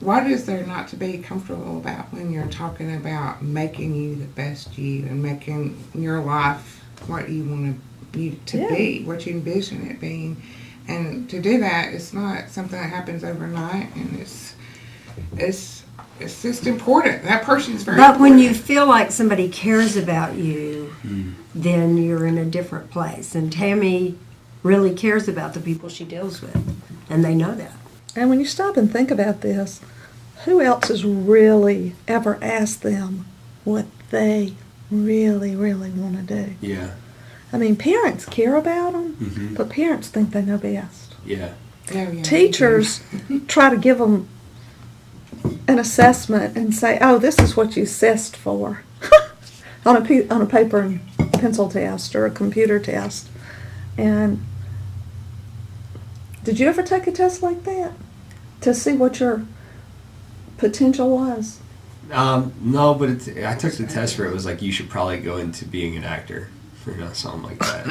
what is there not to be comfortable about when you're talking about making you the best you and making your life what you want you to Yeah. be, what you envision it being? And to do that, it's not something that happens overnight, and it's just important. That person's very But when important. you feel like somebody cares about you, then you're in a different place. And Tammy really cares about the people she deals with, and they know that. And when you stop and think about this, who else has really ever asked them what they really, really want to do? Yeah. I mean, parents care about them, Mhm. but parents think they know best. Yeah. Oh, yeah. Teachers try to give them an assessment and say, "Oh, this is what you assessed for," on a paper and pencil test or a computer test. And did you ever take a test like that to see what your potential was? No, but I took the test where it was like, you should probably go into being an actor. Something like that.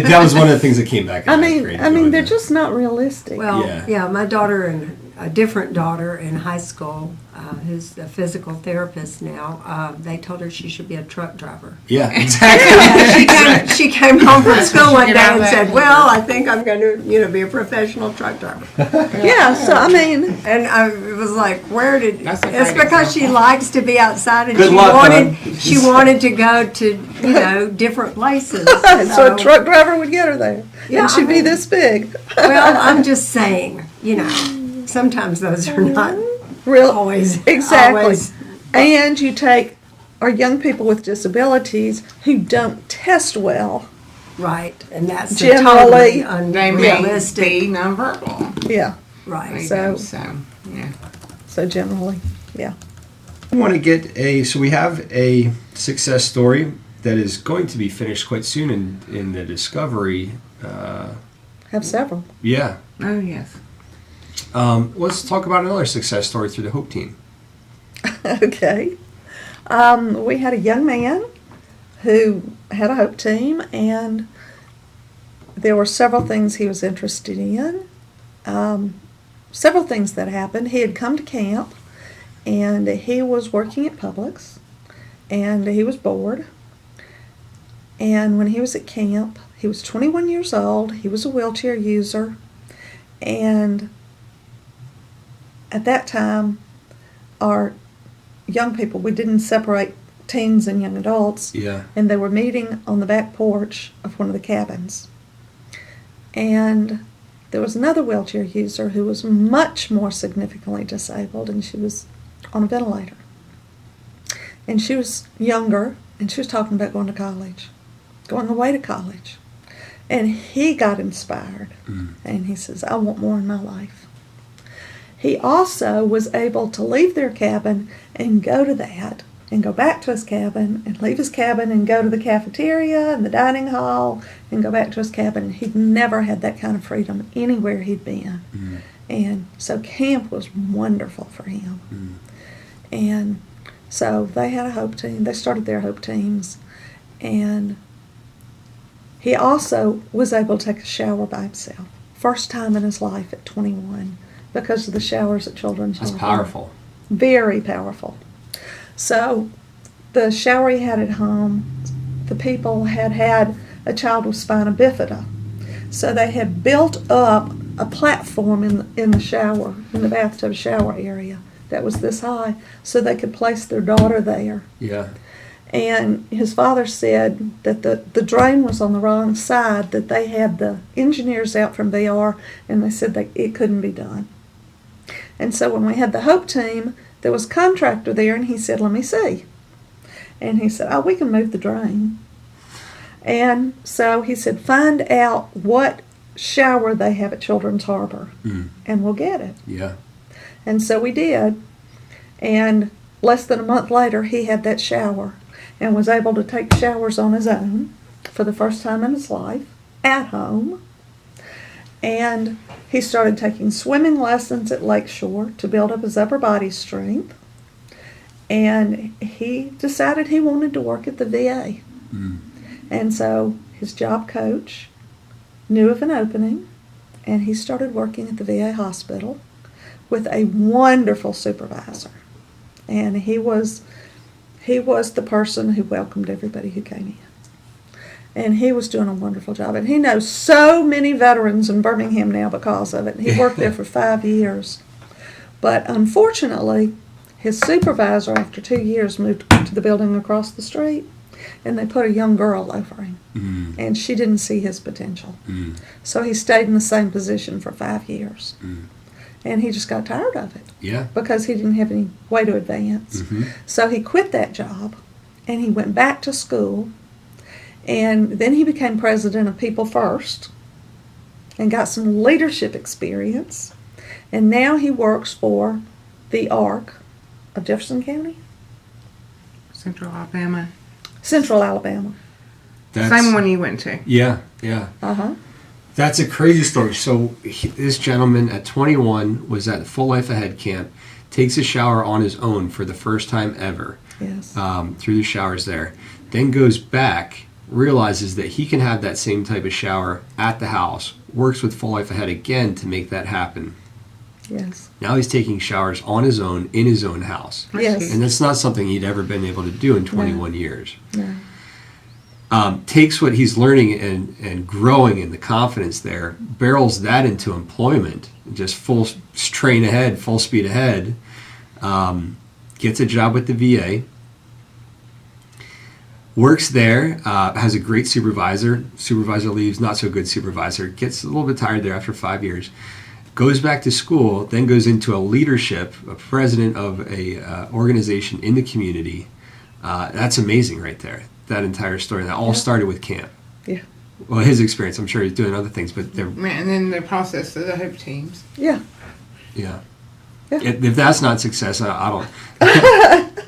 That was one of the things that came back. In I ninth mean, grade, I mean, going they're to- just not realistic. Well, Yeah. yeah, my daughter and a different daughter in high school, who's a physical therapist now, they told her she should be a truck driver. Yeah, exactly. She came home from school one Get day out and of said, that. "Well, I think I'm going to, be a professional truck driver." Yeah, so I mean, And I was like, "Where did?" That's a It's great because she example. likes to be outside, and Good luck, she hon. wanted to go to different places. so a truck driver would get her there, Yeah, and she'd I be mean- this big. Well, I'm just saying, sometimes those are not Real, always exactly. always- And you take our young people with disabilities who don't test well. right, and that's Generally, totally They may unrealistic. be nonverbal. Yeah. Right. So- Yeah. So generally, yeah. I want to get so we have a success story that is going to be finished quite soon in the Discovery. Have several. Yeah. Oh, yes. Let's talk about another success story through the Hope team. Okay. We had a young man who had a Hope team, and there were several things he was interested in. Several things that happened. He had come to camp, and he was working at Publix, and he was bored. And when he was at camp, he was 21 years old. He was a wheelchair user, and at that time, our young people, we didn't separate teens and young adults, Yeah. and they were meeting on the back porch of one of the cabins. And there was another wheelchair user who was much more significantly disabled, and she was on a ventilator. And she was younger, and she was talking about going to college, going away to college. And he got inspired, and he says, I want more in my life. He also was able to leave their cabin and go to that, and go back to his cabin, and leave his cabin and go to the cafeteria and the dining hall, and go back to his cabin. He'd never had that kind of freedom anywhere he'd been. And so camp was wonderful for him. And so they had a hope team. They started their hope teams. And he also was able to take a shower by himself. First time in his life at 21, because of the showers at Children's That's Home. powerful. Very powerful. So the shower he had at home, the people had had a child with spina bifida. So they had built up a platform in the shower, in the bathtub shower area that was this high, so they could place their daughter there. Yeah. And his father said that the drain was on the wrong side, that they had the engineers out from VR, and they said it couldn't be done. And so when we had the Hope team, there was a contractor there, and he said, let me see. And he said, oh, we can move the drain. And so he said, find out what shower they have at Children's Harbor, and we'll get it. Yeah. And so we did. And less than a month later, he had that shower and was able to take showers on his own for the first time in his life at home. And he started taking swimming lessons at Lakeshore to build up his upper body strength. And he decided he wanted to work at the VA. And so his job coach knew of an opening, and he started working at the VA hospital with a wonderful supervisor. And he was the person who welcomed everybody who came in. And he was doing a wonderful job. And he knows so many veterans in Birmingham now because of it. He worked there for 5 years. But unfortunately, his supervisor, after 2 years, moved to the building across the street, and they put a young girl over him. And she didn't see his potential. So he stayed in the same position for 5 years. And he just got tired of it. Yeah. Because he didn't have any way to advance. So he quit that job, and he went back to school, and then he became president of People First and got some leadership experience. And now he works for the ARC of Jefferson County? Central Alabama. Central Alabama. Same one you went to. Yeah, yeah. Uh-huh. That's a crazy story. So this gentleman at 21 was at the Full Life Ahead camp, takes a shower on his own for the first time ever. Yes. Through the showers there. Then goes back, realizes that he can have that same type of shower at the house, works with Full Life Ahead again to make that happen. Yes. Now he's taking showers on his own in his own house. Yes. And that's not something he'd ever been able to do in 21 years. No. Takes what he's learning and growing in the confidence there, barrels that into employment, just full train ahead, full speed ahead, gets a job with the VA, works there, has a great supervisor leaves, not so good supervisor, gets a little bit tired there after 5 years, goes back to school, then goes into a leadership, a president of a organization in the community. That's amazing right there. That entire story. That all started with camp. Yeah. Well, his experience. I'm sure he's doing other things, but they're And then the process of the Hope teams. Yeah. yeah. Yeah. If that's not success, I don't.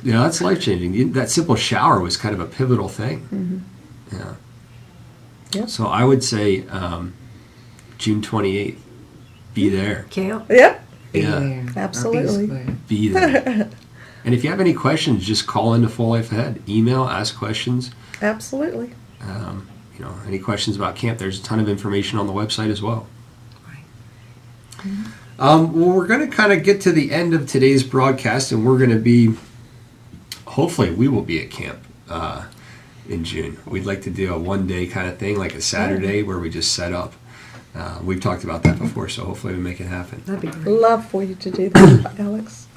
That's life changing. That simple shower was kind of a pivotal thing. Yeah. Yeah. So I would say June 28th. Be there. Camp. Yep. Yeah. There. Absolutely. Or East Be there. And if you have any questions, just call into Full Life Ahead. Email, ask questions. Absolutely. Any questions about camp, there's a ton of information on the website as well. Right. Well, we're going to kind of get to the end of today's broadcast, and we're going to be, hopefully we will be at camp in June. We'd like to do a one-day kind of thing, like a Saturday where we just set up. We've talked about that before, so hopefully we make it happen. That'd be great. Love for you to do that, Alex.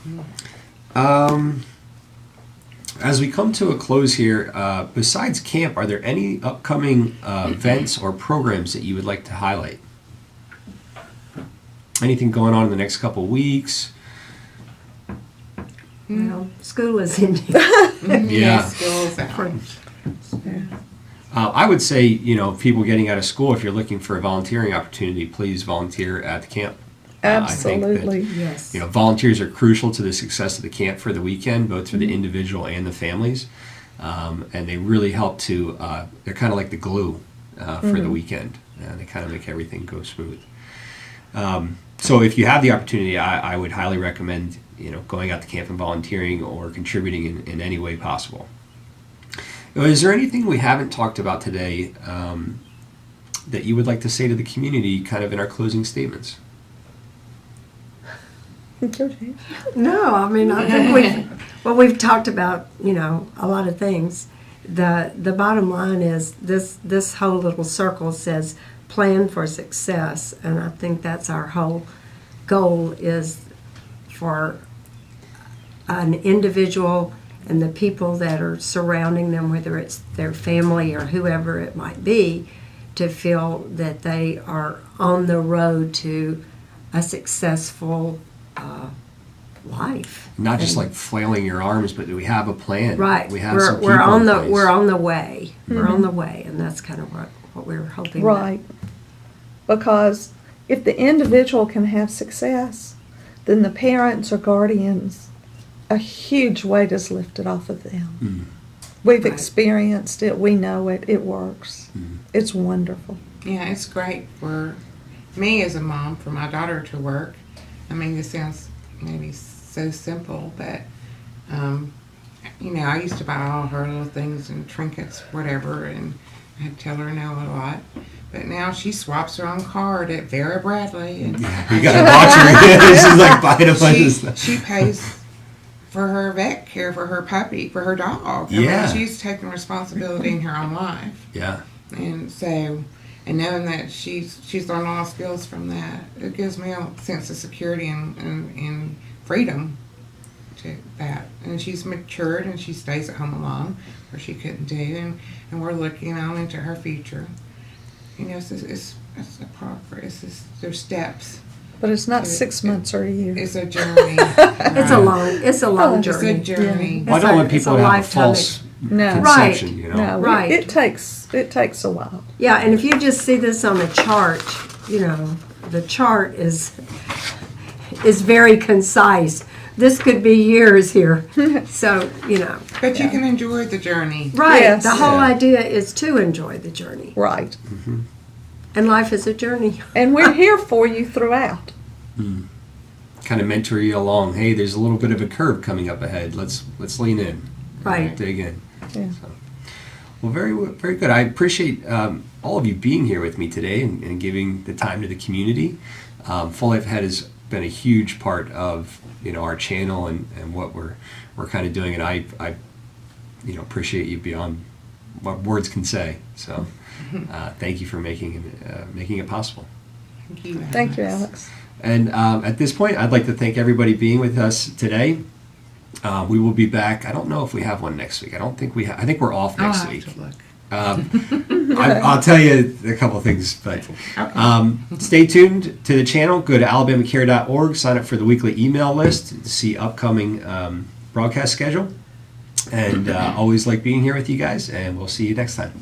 As we come to a close here, besides camp, are there any upcoming events or programs that you would like to highlight? anything going on in the next couple weeks? Well, school is ending. Yeah. Schools out. I would say, people getting out of school, if you're looking for a volunteering opportunity, please volunteer at the camp. I think that, Absolutely. Yes. volunteers are crucial to the success of the camp for the weekend, both for the individual and the families. And they really help to, they're kind of like the glue for the weekend. They kind of make everything go smooth. So if you have the opportunity, I would highly recommend, going out to camp and volunteering or contributing in any way possible. Is there anything we haven't talked about today that you would like to say to the community kind of in our closing statements? No, I mean, I think we've talked about, a lot of things. The bottom line is this whole little circle says plan for success, and I think that's our whole goal, is for an individual and the people that are surrounding them, whether it's their family or whoever it might be, to feel that they are on the road to a successful life. Not just like flailing your arms, but do we have a plan? Right. We have some people we're on in the place. we're on the way. We're on the way, and that's kind of what we're hoping. Right. Because if the individual can have success, then the parents or guardians, a huge weight is lifted off of them. We've Right. experienced it. We know it. It works. It's wonderful. Yeah, it's great for me as a mom, for my daughter to work. I mean, this sounds maybe so simple, but, I used to buy all her little things and trinkets, whatever, and I'd tell her no a lot. But now she swaps her own card at Vera Bradley. And You got to watch her. She's like buying a bunch of stuff. she pays for her vet care for her puppy, for her dog. I Yeah. mean, she's taking responsibility in her own life. Yeah. And so, and knowing that she's learned a lot of skills from that, it gives me a sense of security and freedom to that. And she's matured and she stays at home alone, where she couldn't do, and we're looking on into her future. It's a progress. There's steps. But it's not 6 months or a year. It's a journey. It's a long It's journey. a journey. Well, I don't want It's people a to have a lifetime false No. conception, No, Right. it takes a while. Yeah, and if you just see this on a chart, the chart is very concise. This could be years here. So, But you can enjoy the journey. right. Yes. The whole Yeah. idea is to enjoy the journey. Right. And life is a journey. And we're here for you throughout. Kind of mentor you along. Hey, there's a little bit of a curve coming up ahead. Let's lean in. Right. Dig in. Yeah. So, well, very very good. I appreciate all of you being here with me today and giving the time to the community. Full Life Ahead has been a huge part of our channel and what we're kind of doing, and I appreciate you beyond what words can say. So thank you for making it possible. Thank you, Thank you, Alex. And at this point, I'd like to thank everybody being with us today. We will be back. I don't know if we have one next week. I don't think we have. I think we're off I'll next have week. to look. I'll tell you a couple of things, but stay tuned to the channel. Go to alabamacare.org, sign up for the weekly email list to see upcoming broadcast schedule. And always like being here with you guys, and we'll see you next time.